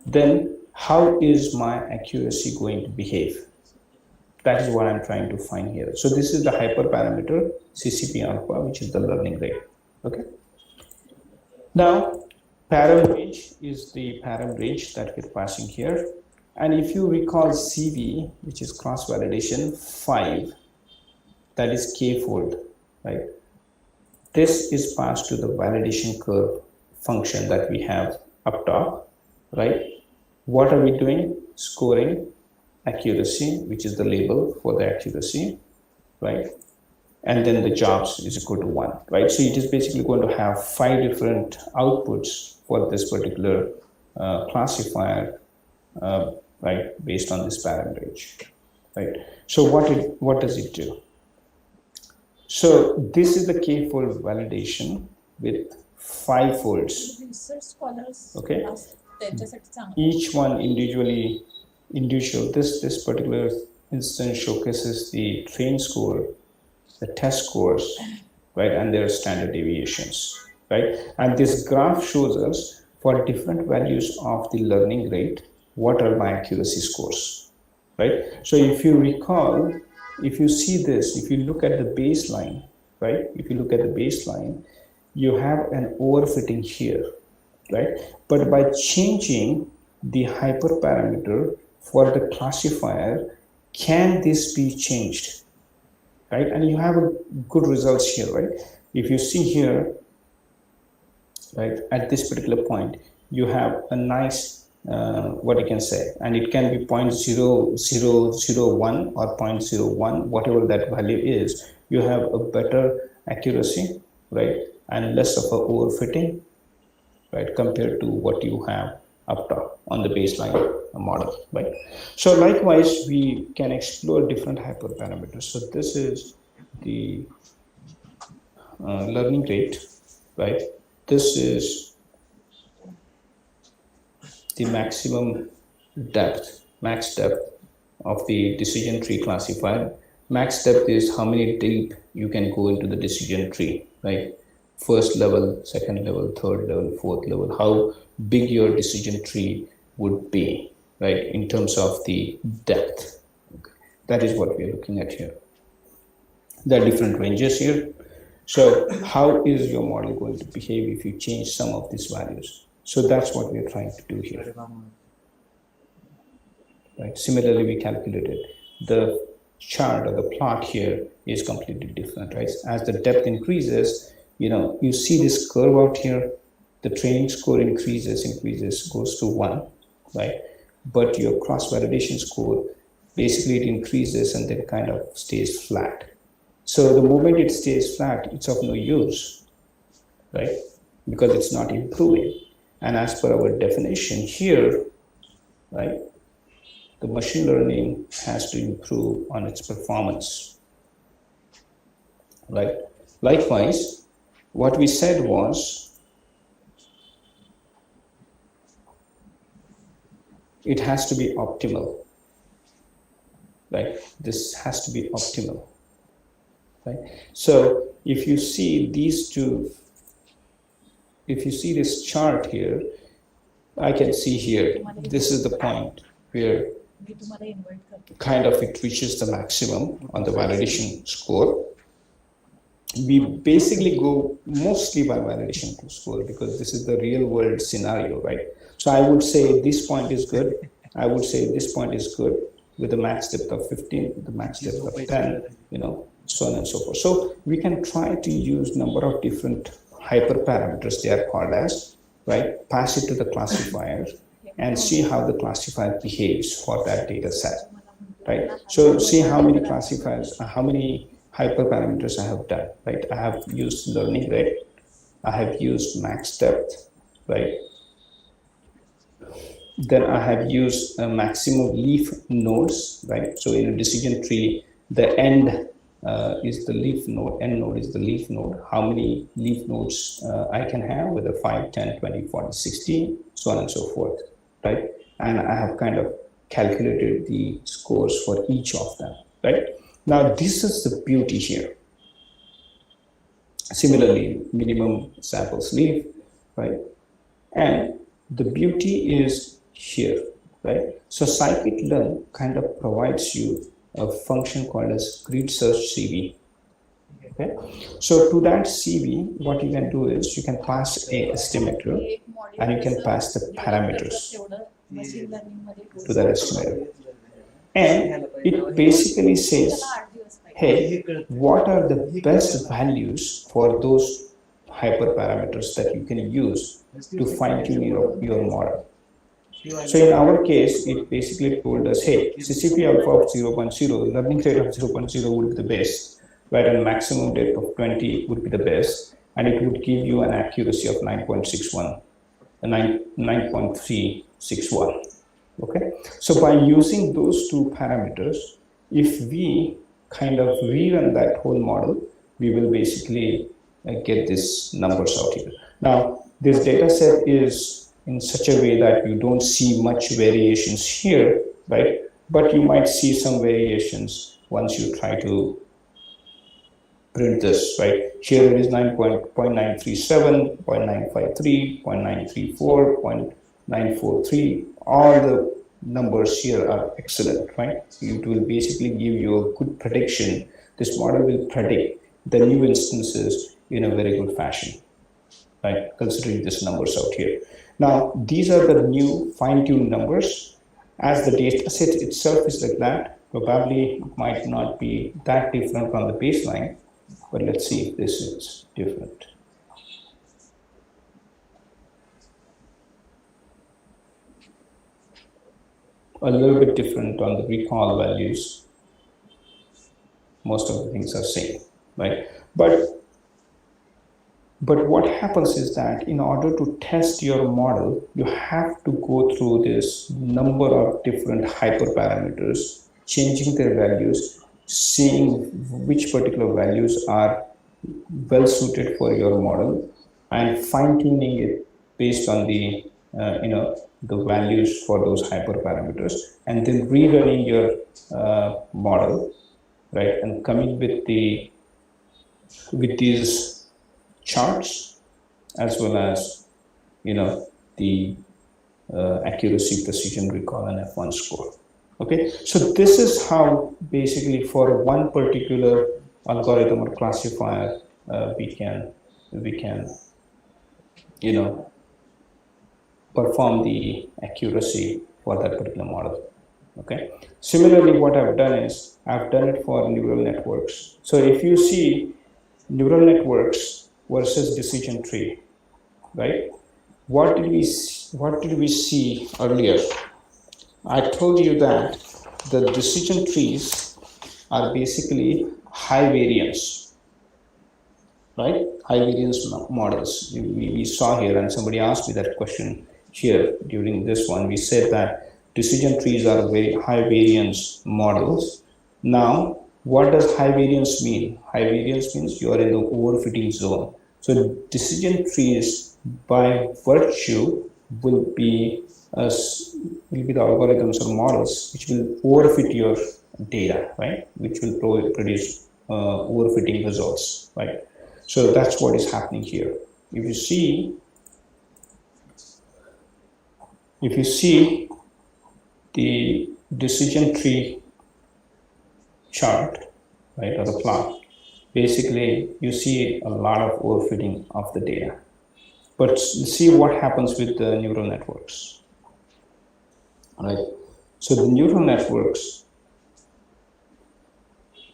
then how is my accuracy going to behave? That is what I'm trying to find here. So this is the hyperparameter CCP alpha, which is the learning rate. Okay. Now, param range is the param range that we're passing here. And if you recall CV, which is cross validation 5, that is k-fold, right? This is passed to the validation curve function that we have up top, right? What are we doing? Scoring accuracy, which is the label for the accuracy, right? And then the jobs is equal to 1, right? So it is basically going to have 5 different outputs for this particular classifier, right, based on this param range, right? So what does it do? So this is the k-fold validation with 5 folds. Okay, each one individual. This particular instance showcases the train score, the test scores, right, and their standard deviations, right? And this graph shows us for different values of the learning rate, what are my accuracy scores, right? So if you recall, if you see this, if you look at the baseline, right? If you look at the baseline, you have an overfitting here, right? But by changing the hyperparameter for the classifier, can this be changed, right? And you have a good results here, right? If you see here, right, at this particular point, you have a nice what you can say, and it can be 0.0001 or 0.01, whatever that value is. You have a better accuracy, right, and less of a overfitting, right, compared to what you have up top on the baseline model, right? So likewise, we can explore different hyperparameters. So this is the learning rate, right? This is the maximum depth, max depth of the decision tree classifier. Max depth is how many deep you can go into the decision tree, right? First level, second level, third level, fourth level, how big your decision tree would be, right, in terms of the depth. Okay. That is what we are looking at here. There are different ranges here. So how is your model going to behave if you change some of these values? So that's what we're trying to do here. Right. Similarly, we calculated the chart or the plot here is completely different, right? As the depth increases, you see this curve out here, the training score increases, goes to 1, right? But your cross-validation score, basically it increases and then kind of stays flat. So the moment it stays flat, it's of no use, right? Because it's not improving. And as per our definition here, right, the machine learning has to improve on its performance, right? Likewise, what we said was it has to be optimal, right? This has to be optimal, right? So if you see these two, if you see this chart here, I can see here, this is the point where kind of it reaches the maximum on the validation score. We basically go mostly by validation score because this is the real world scenario, right? So I would say this point is good. I would say this point is good with the max depth of 15, the max depth of 10, so on and so forth. So we can try to use number of different hyperparameters, they are called as, right? Pass it to the classifier and see how the classifier behaves for that data set, right? So see how many classifiers, how many hyperparameters I have done, right? I have used learning rate, I have used max depth, right? Then I have used a maximum leaf nodes, right? So in a decision tree, the end is the leaf node, end node is the leaf node. How many leaf nodes I can have with a 5, 10, 20, 40, 60, so on and so forth, right? And I have kind of calculated the scores for each of them, right? Now, this is the beauty here. Similarly, minimum samples leaf, right? And the beauty is here, right? So scikit-learn kind of provides you a function called as grid search CV. Okay, so to that CV, what you can do is you can pass a estimator and you can pass the parameters to that estimator. And it basically says, hey, what are the best values for those hyperparameters that you can use to fine-tune your model? So in our case, it basically told us, hey, CCP alpha of 0.0, learning rate of 0.0 would be the best, right? And maximum depth of 20 would be the best, and it would give you an accuracy of 9.61, 9.361. Okay, so by using those two parameters, if we kind of rerun that whole model, we will basically get these numbers out here. Now, this data set is in such a way that you don't see much variations here, right? But you might see some variations once you try to print this, right? Here it is 9.937, 0.953, 0.934, 0.943. All the numbers here are excellent, right? It will basically give you a good prediction. This model will predict the new instances in a very good fashion, right? Considering these numbers out here. Now, these are the new fine-tuned numbers. As the data set itself is like that, probably it might not be that different from the baseline, but let's see if this is different. A little bit different on the recall values. Most of the things are same, right? But what happens is that in order to test your model, you have to go through this number of different hyperparameters, changing their values, seeing which particular values are well suited for your model, and fine-tuning it based on the the values for those hyperparameters, and then rerunning your model, right, and coming with these charts as well as the accuracy, precision, recall, and F1 score. Okay, so this is how basically for one particular algorithm or classifier we can perform the accuracy for that particular model. Okay. Similarly, what I've done is I've done it for neural networks. So if you see neural networks versus decision tree, right? What did we see earlier? I told you that the decision trees are basically high variance, right? High variance models. We saw here, and somebody asked me that question here during this one. We said that decision trees are very high variance models. Now, what does high variance mean? High variance means you are in the overfitting zone. So decision trees by virtue will be the algorithms or models which will overfit your data, right? Which will produce overfitting results, right? So that's what is happening here. If you see the decision tree chart, right, or the plot, basically you see a lot of overfitting of the data. But see what happens with the neural networks, right? So the neural networks,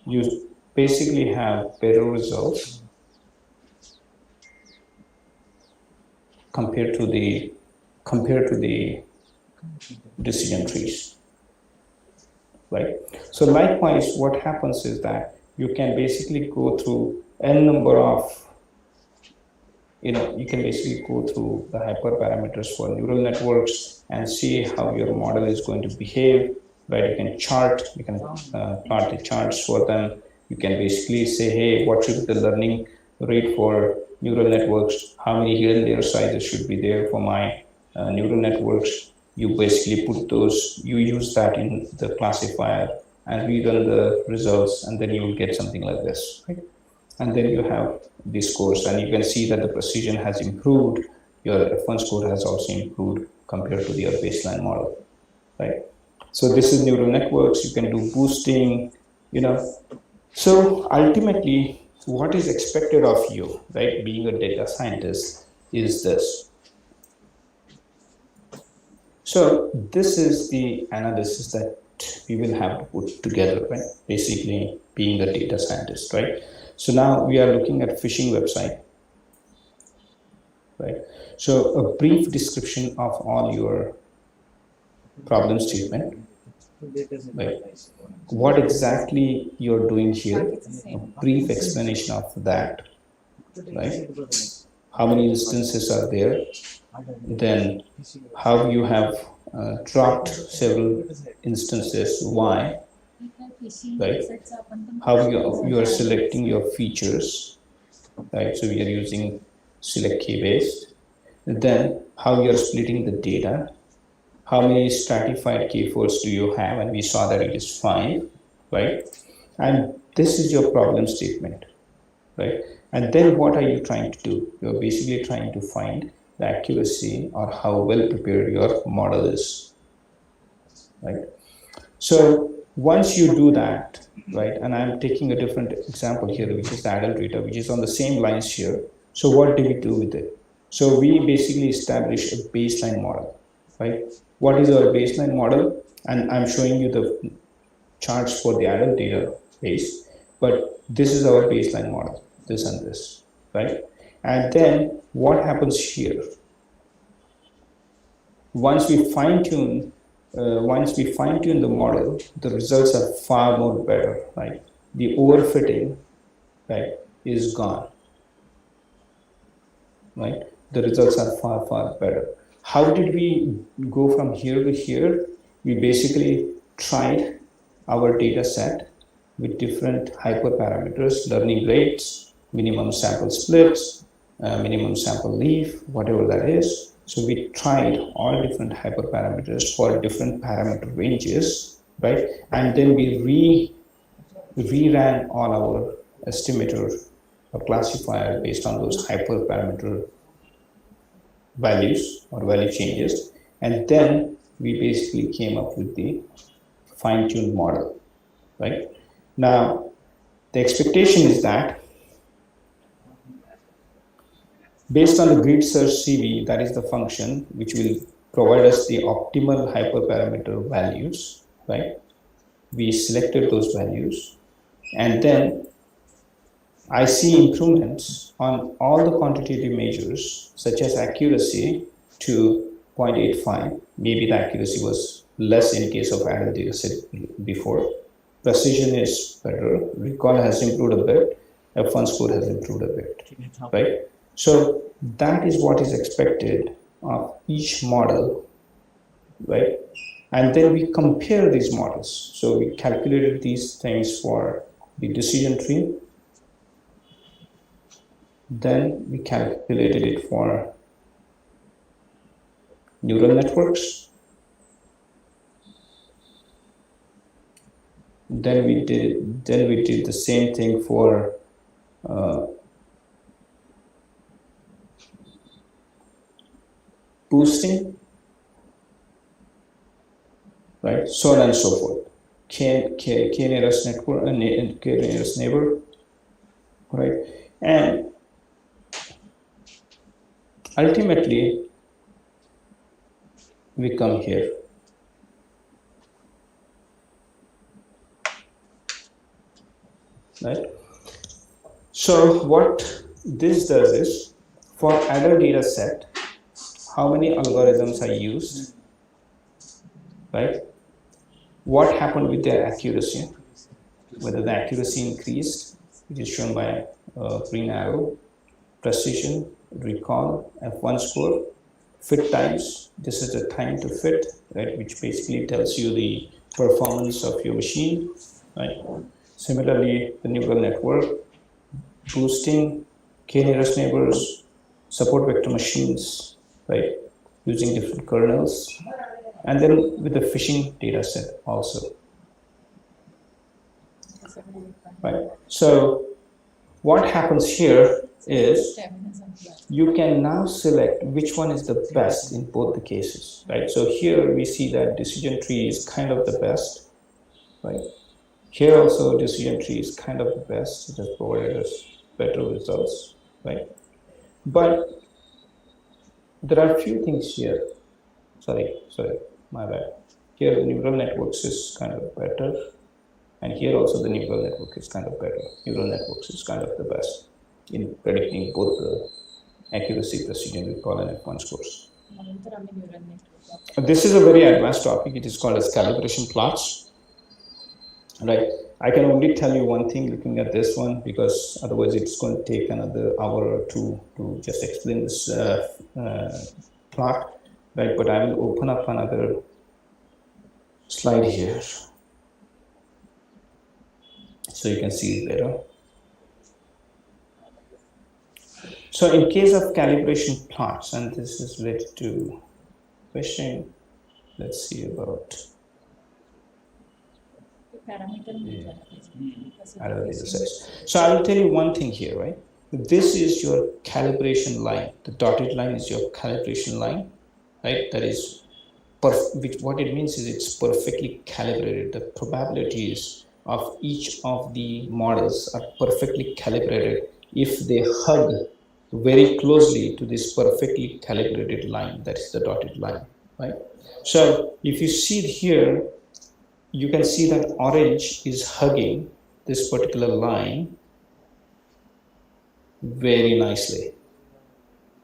you basically have better results compared to the decision trees, right? So likewise, what happens is that you can basically go through n number of, you can basically go through the hyperparameters for neural networks and see how your model is going to behave, right? You can plot the charts for them. You can basically say, hey, what should be the learning rate for neural networks? How many hidden layer sizes should be there for my neural networks? You basically put those, you use that in the classifier and rerun the results, and then you will get something like this, right? And then you have this course, and you can see that the precision has improved. Your F1 score has also improved compared to your baseline model, right? So this is neural networks. You can do boosting, So ultimately, what is expected of you, right, being a data scientist, is this. So this is the analysis that we will have to put together, right? Basically, being a data scientist, right? So now we are looking at phishing website, right? So a brief description of all your problem statement, right? What exactly you're doing here, a brief explanation of that, right? How many instances are there? Then how you have dropped several instances, why, right? How you are selecting your features, right? So we are using select key based. Then how you are splitting the data, how many stratified keyfolds do you have, and we saw that it is 5, right? And this is your problem statement, right? And then what are you trying to do? You're basically trying to find the accuracy or how well prepared your model is, right? So once you do that, right, and I'm taking a different example here, which is the adult data, which is on the same lines here. So what do we do with it? So we basically establish a baseline model, right? What is our baseline model? And I'm showing you the charts for the adult data base, but this is our baseline model, this and this, right? And then what happens here? Once we fine tune the model, the results are far more better, right? The overfitting, right, is gone, right? The results are far, far better. How did we go from here to here? We basically tried our data set with different hyperparameters, learning rates, minimum sample splits, minimum sample leaf, whatever that is. So we tried all different hyperparameters for different parameter ranges, right? And then we ran all our estimator or classifier based on those hyperparameter values or value changes, and then we basically came up with the fine-tuned model, right? Now The expectation is that based on the grid search CV, that is the function which will provide us the optimal hyperparameter values, right? We selected those values, and then I see improvements on all the quantitative measures, such as accuracy to 0.85. Maybe the accuracy was less in case of adult data set before. Precision is better. Recall has improved a bit. F1 score has improved a bit, right? So that is what is expected of each model, right? And then we compare these models. So we calculated these things for the decision tree. Then we calculated it for neural networks. Then we did the same thing for boosting, right? So on and so forth. K-nearest network and K-nearest neighbor, right? And ultimately, we come here. Right? So what this does is, for adult data set, how many algorithms are used, right? What happened with their accuracy, whether the accuracy increased, which is shown by green arrow, precision, recall, F1 score, fit times, this is the time to fit, right, which basically tells you the performance of your machine, right? Similarly, the neural network, boosting, k-nearest neighbors, support vector machines, right, using different kernels, and then with the phishing data set also, right? So what happens here is you can now select which one is the best in both the cases, right? So here we see that decision tree is kind of the best, right? Here also decision tree is kind of the best. It has provided us better results, right? But there are a few things here. Sorry, my bad. Here the neural networks is kind of better, and here also the neural network is kind of better. Neural networks is kind of the best in predicting both the accuracy, precision, recall, and F1 scores. This is a very advanced topic. It is called as calibration plots. Right, I can only tell you one thing looking at this one, because otherwise it's going to take another hour or two to just explain this plot, right? But I will open up another slide here so you can see it better. So in case of calibration plots, and this is related to question, let's see about So I will tell you one thing here, right? This is your calibration line. The dotted line is your calibration line, right? That is, what it means is it's perfectly calibrated. The probabilities of each of the models are perfectly calibrated if they hug very closely to this perfectly calibrated line. That is the dotted line, right? So if you see it here, you can see that orange is hugging this particular line very nicely,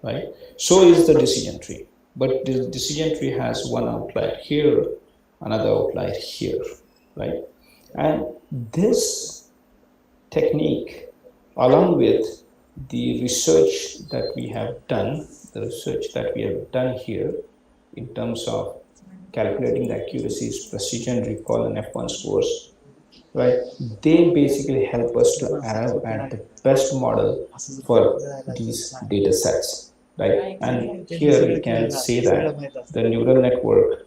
right? So is the decision tree, but the decision tree has one outlier here, another outlier here, right? And this technique, along with the research that we have done, here in terms of calculating the accuracies, precision, recall, and F1 scores, right? They basically help us to arrive at the best model for these data sets, right? And here we can say that the neural network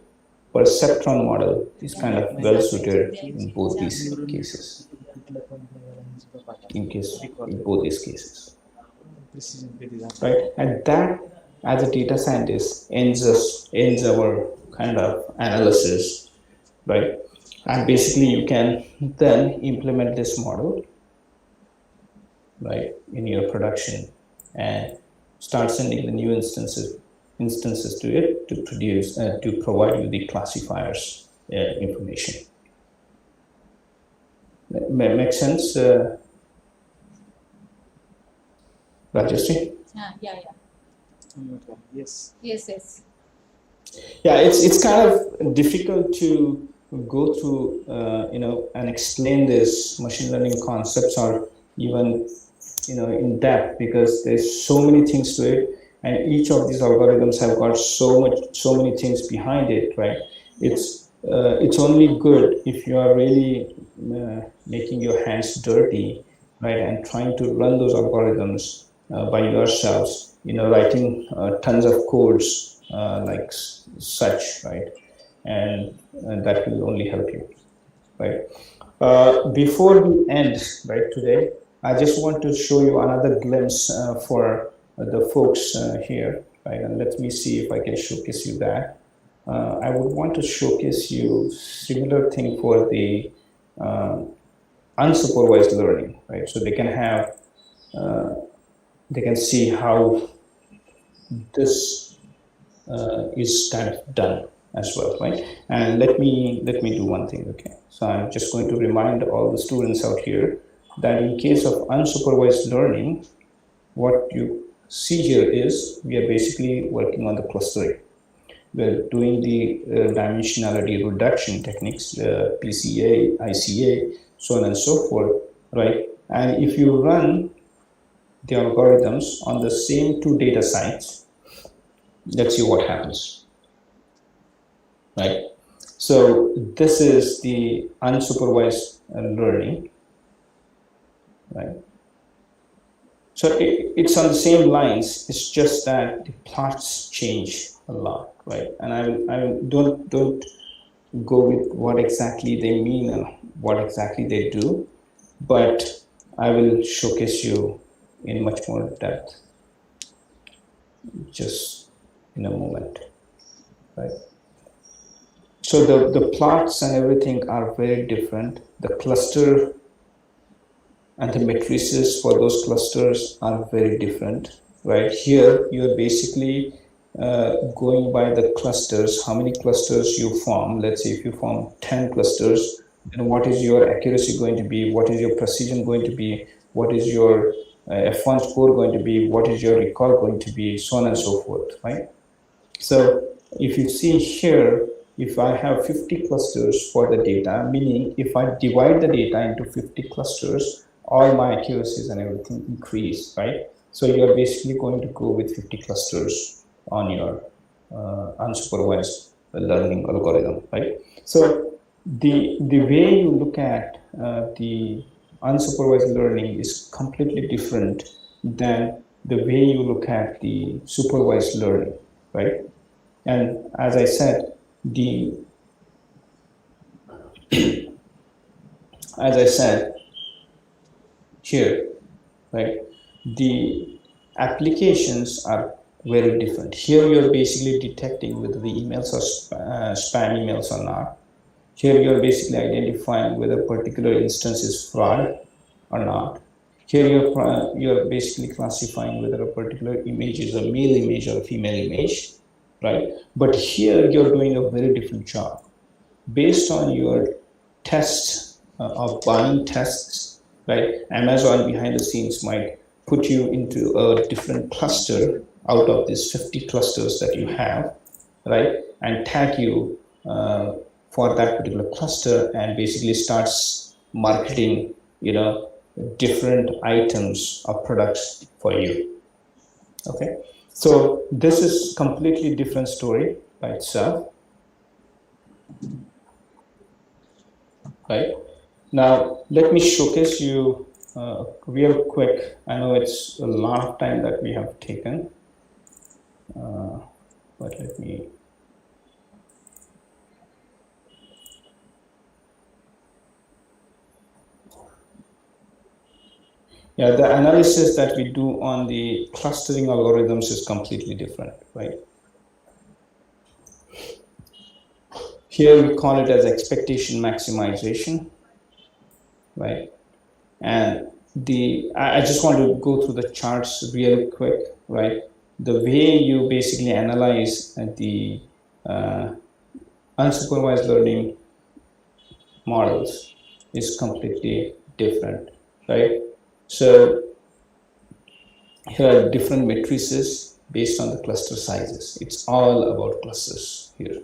perceptron model is kind of well suited in both these cases. In both these cases, right? And that, as a data scientist, ends our kind of analysis, right? And basically you can then implement this model right, in your production, and start sending the new instances to it to produce to provide you the classifiers information. Make sense, Rajeshri? Yeah. Yes. Yes. Yeah, it's kind of difficult to go through, and explain this machine learning concepts, or even, in depth, because there's so many things to it, and each of these algorithms have got so many things behind it, right? It's only good if you are really making your hands dirty, right, and trying to run those algorithms by yourselves, writing tons of codes like such, right, and that will only help you, right. Before we end, right, today, I just want to show you another glimpse for the folks here, right, and let me see if I can showcase you that. I would want to showcase you similar thing for the unsupervised learning, right? So they can have, they can see how this is kind of done as well, right? And let me do one thing, okay? So I'm just going to remind all the students out here that in case of unsupervised learning, what you see here is we are basically working on the clustering. We're doing the dimensionality reduction techniques, PCA, ICA, so on and so forth, right? And if you run the algorithms on the same two data sites, let's see what happens, right? So this is the unsupervised learning, right? So it's on the same lines. It's just that the plots change a lot, right? And I don't go with what exactly they mean and what exactly they do, but I will showcase you in much more depth just in a moment, right? So the plots and everything are very different. The cluster and the matrices for those clusters are very different, right? Here you're basically going by the clusters, how many clusters you form. Let's say if you form 10 clusters, then what is your accuracy going to be? What is your precision going to be? What is your F1 score going to be? What is your recall going to be? So on and so forth, right? So if you see here, if I have 50 clusters for the data, meaning if I divide the data into 50 clusters, all my accuracies and everything increase, right? So you're basically going to go with 50 clusters on your unsupervised learning algorithm, right? So the way you look at the unsupervised learning is completely different than the way you look at the supervised learning, right? And as I said, as I said here, right, the applications are very different. Here you're basically detecting whether the emails are spam emails or not. Here you're basically identifying whether a particular instance is fraud or not. Here you're basically classifying whether a particular image is a male image or a female image, right? But here you're doing a very different job. Based on your test of buying tests, right? Amazon behind the scenes might put you into a different cluster out of these 50 clusters that you have, right? And tag you for that particular cluster and basically starts marketing, different items or products for you. Okay, so this is completely different story by itself, right? Now let me showcase you real quick. I know it's a lot of time that we have taken, but let me. Yeah, the analysis that we do on the clustering algorithms is completely different, right? Here we call it as expectation maximization, right? And I just want to go through the charts really quick, right? The way you basically analyze the unsupervised learning models is completely different, right? So here are different matrices based on the cluster sizes. It's all about clusters here.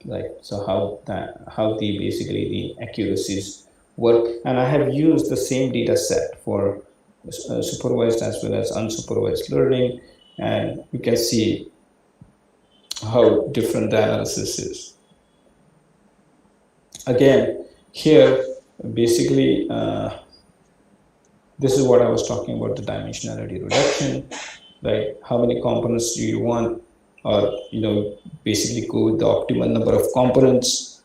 Like, so how the basically the accuracies work, and I have used the same data set for supervised as well as unsupervised learning, and you can see how different the analysis is. Again, here basically this is what I was talking about, the dimensionality reduction, right? How many components do you want, or basically go with the optimal number of components,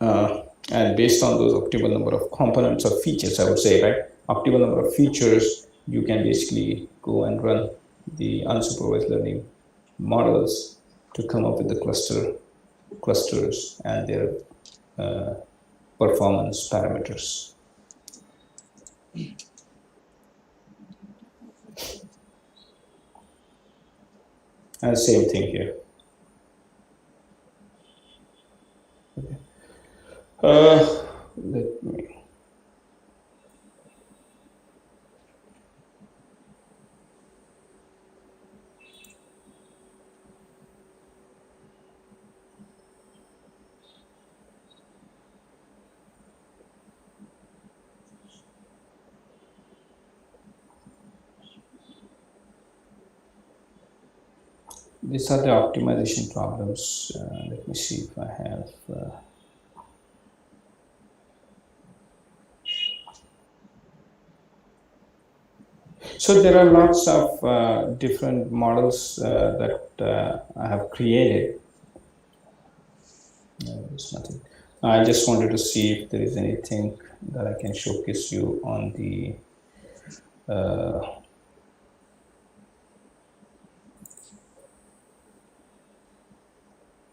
and based on those optimal number of components or features, I would say, right? Optimal number of features, you can basically go and run the unsupervised learning models to come up with the clusters and their performance parameters. And same thing here. Okay. Let me. These are the optimization problems. Let me see if I have. So there are lots of different models that I have created. No, there's nothing. I just wanted to see if there is anything that I can showcase you on the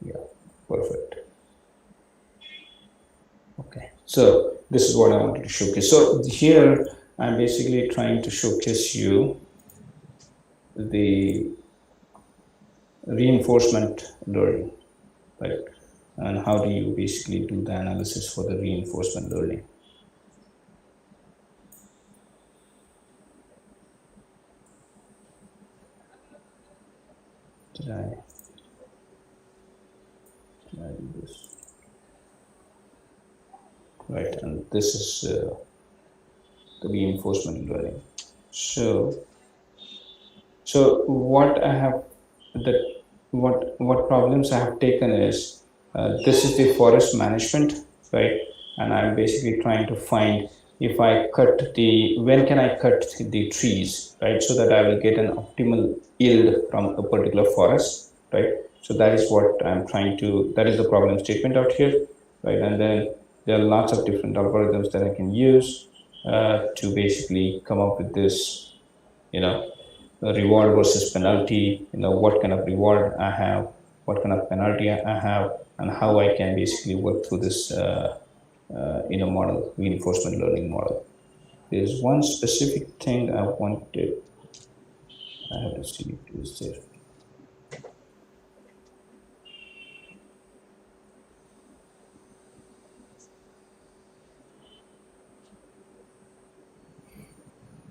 yeah, perfect. Okay, so this is what I wanted to showcase. So here I'm basically trying to showcase you the reinforcement learning, right? And how do you basically do the analysis for the reinforcement learning. Did I do this? Right, and this is the reinforcement learning. So what I have what problems I have taken is this is the forest management, right? And I'm basically trying to find if I cut when can I cut the trees, right? So that I will get an optimal yield from a particular forest, right? So that is what I'm trying to, that is the problem statement out here, right? And then there are lots of different algorithms that I can use to basically come up with this, reward versus penalty, what kind of reward I have, what kind of penalty I have, and how I can basically work through this model, reinforcement learning model. There's one specific thing I wanted, I have to see if it is there.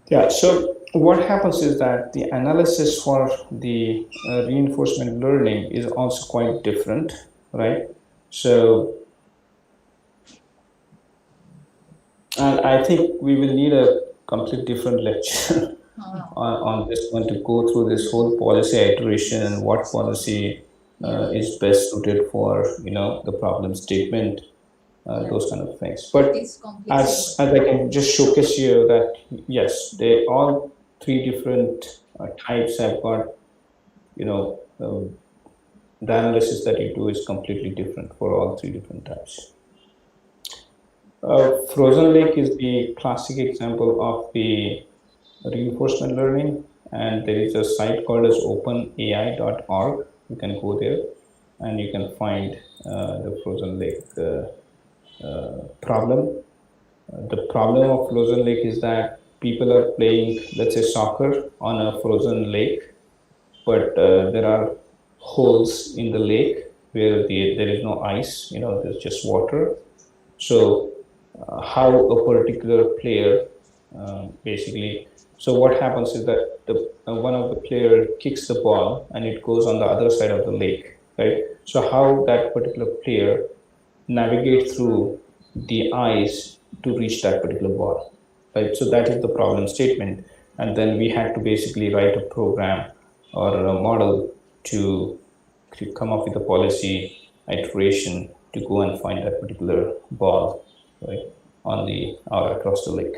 Yeah, so what happens is that the analysis for the reinforcement learning is also quite different, right? So, and I think we will need a complete different lecture on this one to go through this whole policy iteration and what policy is best suited for, the problem statement. Those kind of things. But as I can just showcase you that, yes, they all three different types have got, the analysis that you do is completely different for all three different types. Frozen Lake is the classic example of the reinforcement learning, and there is a site called as openai.org. You can go there and you can find the frozen lake problem. The problem of frozen lake is that people are playing, let's say, soccer on a frozen lake, but there are holes in the lake where there is no ice, there's just water. So how a particular player basically, so what happens is that one of the player kicks the ball and it goes on the other side of the lake, right? So how that particular player navigate through the ice to reach that particular ball, right? So that is the problem statement, and then we had to basically write a program or a model to come up with a policy iteration to go and find that particular ball, right, on the or across the lake.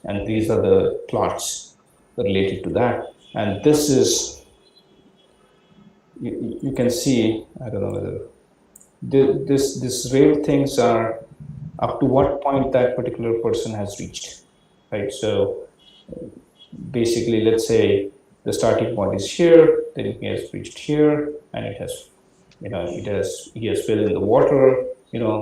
And these are the plots related to that. And this is, you can see, I don't know whether this rail things are up to what point that particular person has reached, right? So basically, let's say the starting point is here, then he has reached here, and it has, he has fell in the water,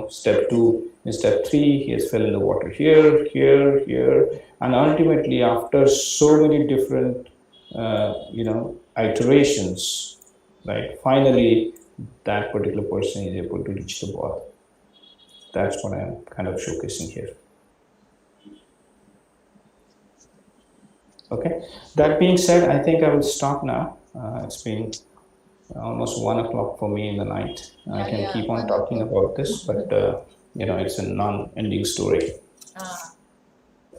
step 2, in step 3, he has fell in the water here, here, and ultimately after so many different, iterations, right, finally that particular person is able to reach the ball. That's what I'm kind of showcasing here. Okay, that being said, I think I will stop now. It's been almost 1 o'clock for me in the night. I can keep on talking about this, but it's a non-ending story.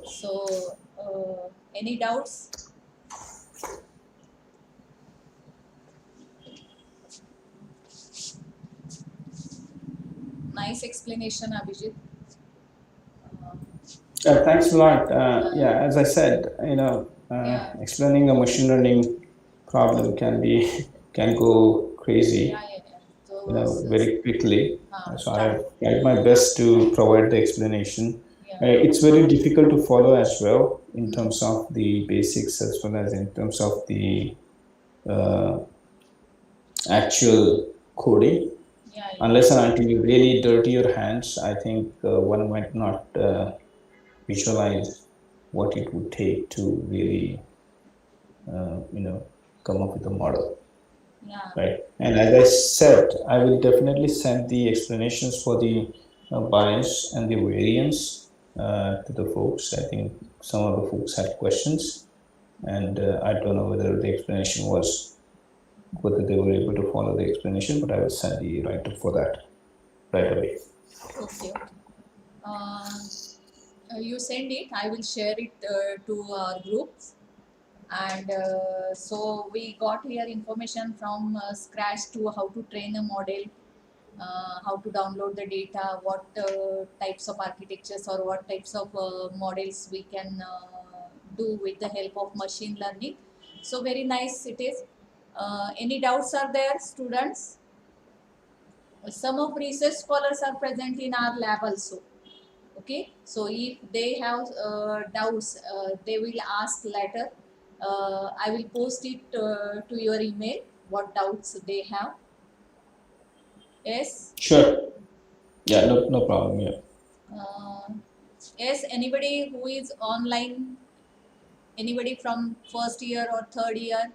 So, any doubts? Nice explanation, Abhijit. Thanks a lot. As I said, explaining a machine learning problem can go crazy, very quickly. So I tried my best to provide the explanation. It's very difficult to follow as well in terms of the basics as well as in terms of the actual coding. Unless and until you really dirty your hands, I think one might not visualize what it would take to really, come up with a model. Right. And as I said, I will definitely send the explanations for the bias and the variance to the folks. I think some of the folks had questions, and I don't know whether the explanation was, whether they were able to follow the explanation, but I will send the write-up for that right away. Okay. You send it, I will share it to our groups. And so we got here information from scratch to how to train a model, how to download the data, what types of architectures or what types of models we can do with the help of machine learning. So very nice it is. Any doubts are there, students? Some of research scholars are present in our lab also. Okay, so if they have doubts, they will ask later. I will post it to your email, what doubts they have. Yes? Sure. Yeah, no problem. Yeah. Yes, anybody who is online, anybody from first year or third year?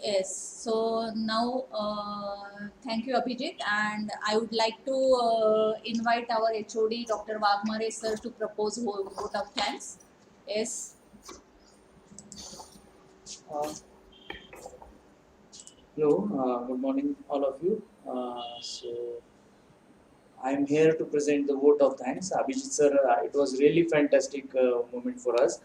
Yes, so now thank you, Abhijit, and I would like to invite our HOD, Dr. Wagmare sir, to propose vote of thanks. Yes. Hello, good morning, all of you. So I am here to present the vote of thanks. Abhijit sir, it was really fantastic moment for us.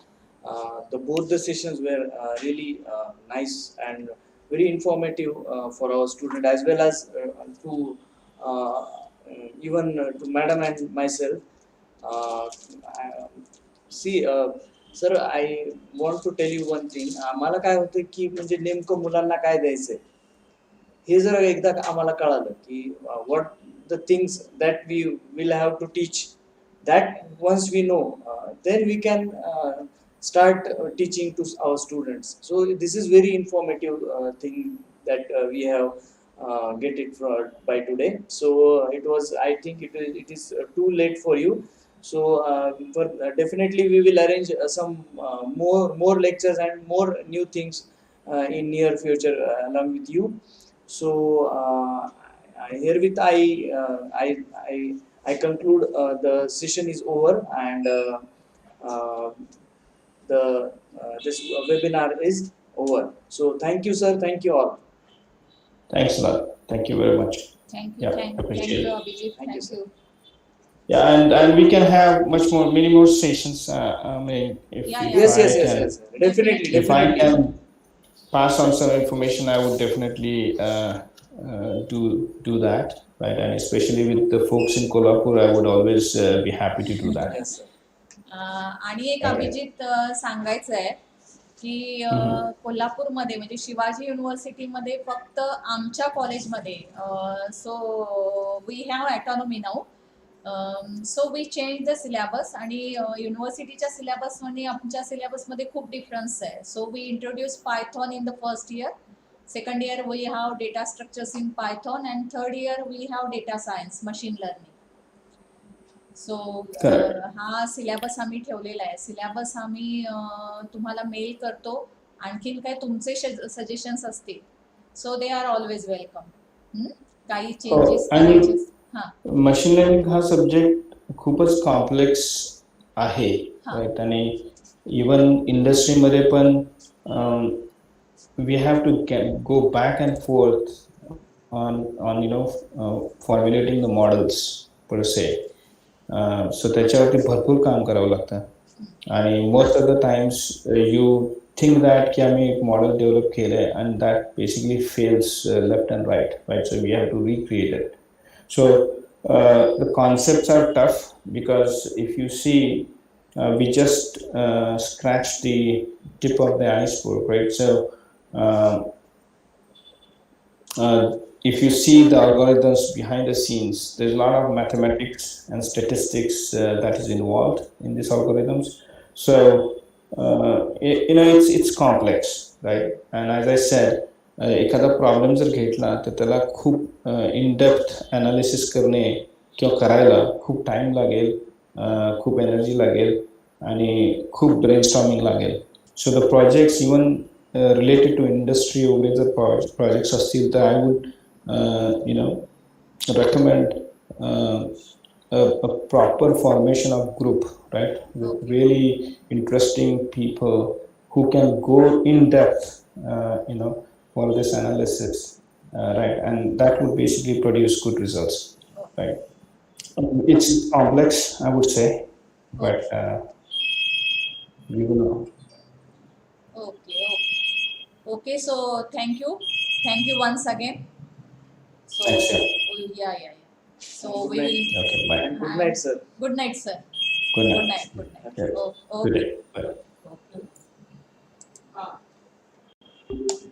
Both the sessions were really nice and very informative for our student, as well as to even to madam and myself. Sir, I want to tell you one thing. मला काय होतं की म्हणजे नेमकं मुलांना काय द्यायचंय हे जर एकदा आम्हाला कळालं की what the things that we will have to teach, that once we know, then we can start teaching to our students. So this is very informative thing that we have get it by today. So it was, I think it is too late for you. So definitely we will arrange some more lectures and more new things in near future along with you. So herewith I conclude the session is over, and uh, the this webinar is over. So thank you, sir. Thank you all. Thanks a lot. Thank you very much. Thank you, Yeah, thank appreciate you, it. Abhijit. Thank you, Thank sir. you. Yeah, and we can have much more, many more sessions. I mean, if Yeah, if yeah. Yes, I yes, yes, can, yes. Definitely, if I definitely. can pass on some information, I would definitely do that, right? And especially with the folks in Kolhapur, I would always be happy to do that. Yes, sir. आणि एक Okay. Abhijit सांगायचं आहे की कोल्हापूरमध्ये म्हणजे शिवाजी युनिव्हर्सिटीमध्ये फक्त आमच्या कॉलेजमध्ये so we have autonomy now. So we change the syllabus आणि युनिव्हर्सिटीच्या सिलेबस आणि आमच्या सिलेबसमध्ये खूप डिफरन्स आहे. So we introduce Python in the first year. Second year we have data structures in Python, and third year we have data science, machine learning. सो हा syllabus आम्ही ठेवलेला आहे. सिलेबस आम्ही तुम्हाला मेल करतो. आणखीन काय तुमचे सजेशन्स असतील सो दे आर ऑलवेज वेलकम. काही चेंजेस करायचे. हां, मशीन लर्निंग हा सब्जेक्ट खूपच कॉम्प्लेक्स आहे, हां. राईट? आणि इवन इंडस्ट्रीमध्ये पण we have to go back and forth on formulating the models per se. So त्याच्यावरती भरपूर काम करावं लागतं. आणि most of the times you think that की आम्ही एक मॉडेल डेव्हलप केलंय and that basically fails left and right. So we have to recreate it. So the concepts are tough because if you see, we just scratched the tip of the iceberg, right? So if you see the algorithms behind the scenes, there's a lot of mathematics and statistics that is involved in these algorithms. So it's complex, right? And as I said, एखादा problem जर घेतला तर त्याला खूप in depth analysis करणे किंवा करायला खूप टाईम लागेल, खूप एनर्जी लागेल आणि खूप ब्रेनस्टॉर्मिंग लागेल. So the projects even related to industry वगैरे जर प्रोजेक्ट्स असतील तर I would recommend a proper formation of group, right? With really interesting people who can go in depth, for this analysis, right? And that would basically produce good results, right? It's complex, I would say, but we will know. Okay. So thank you once again. So Thanks, sir. yeah. So Good we night. will. Okay, bye. And good night, sir. Good night, sir. Good night. Good night. Okay. Okay. Good day. Bye. Okay.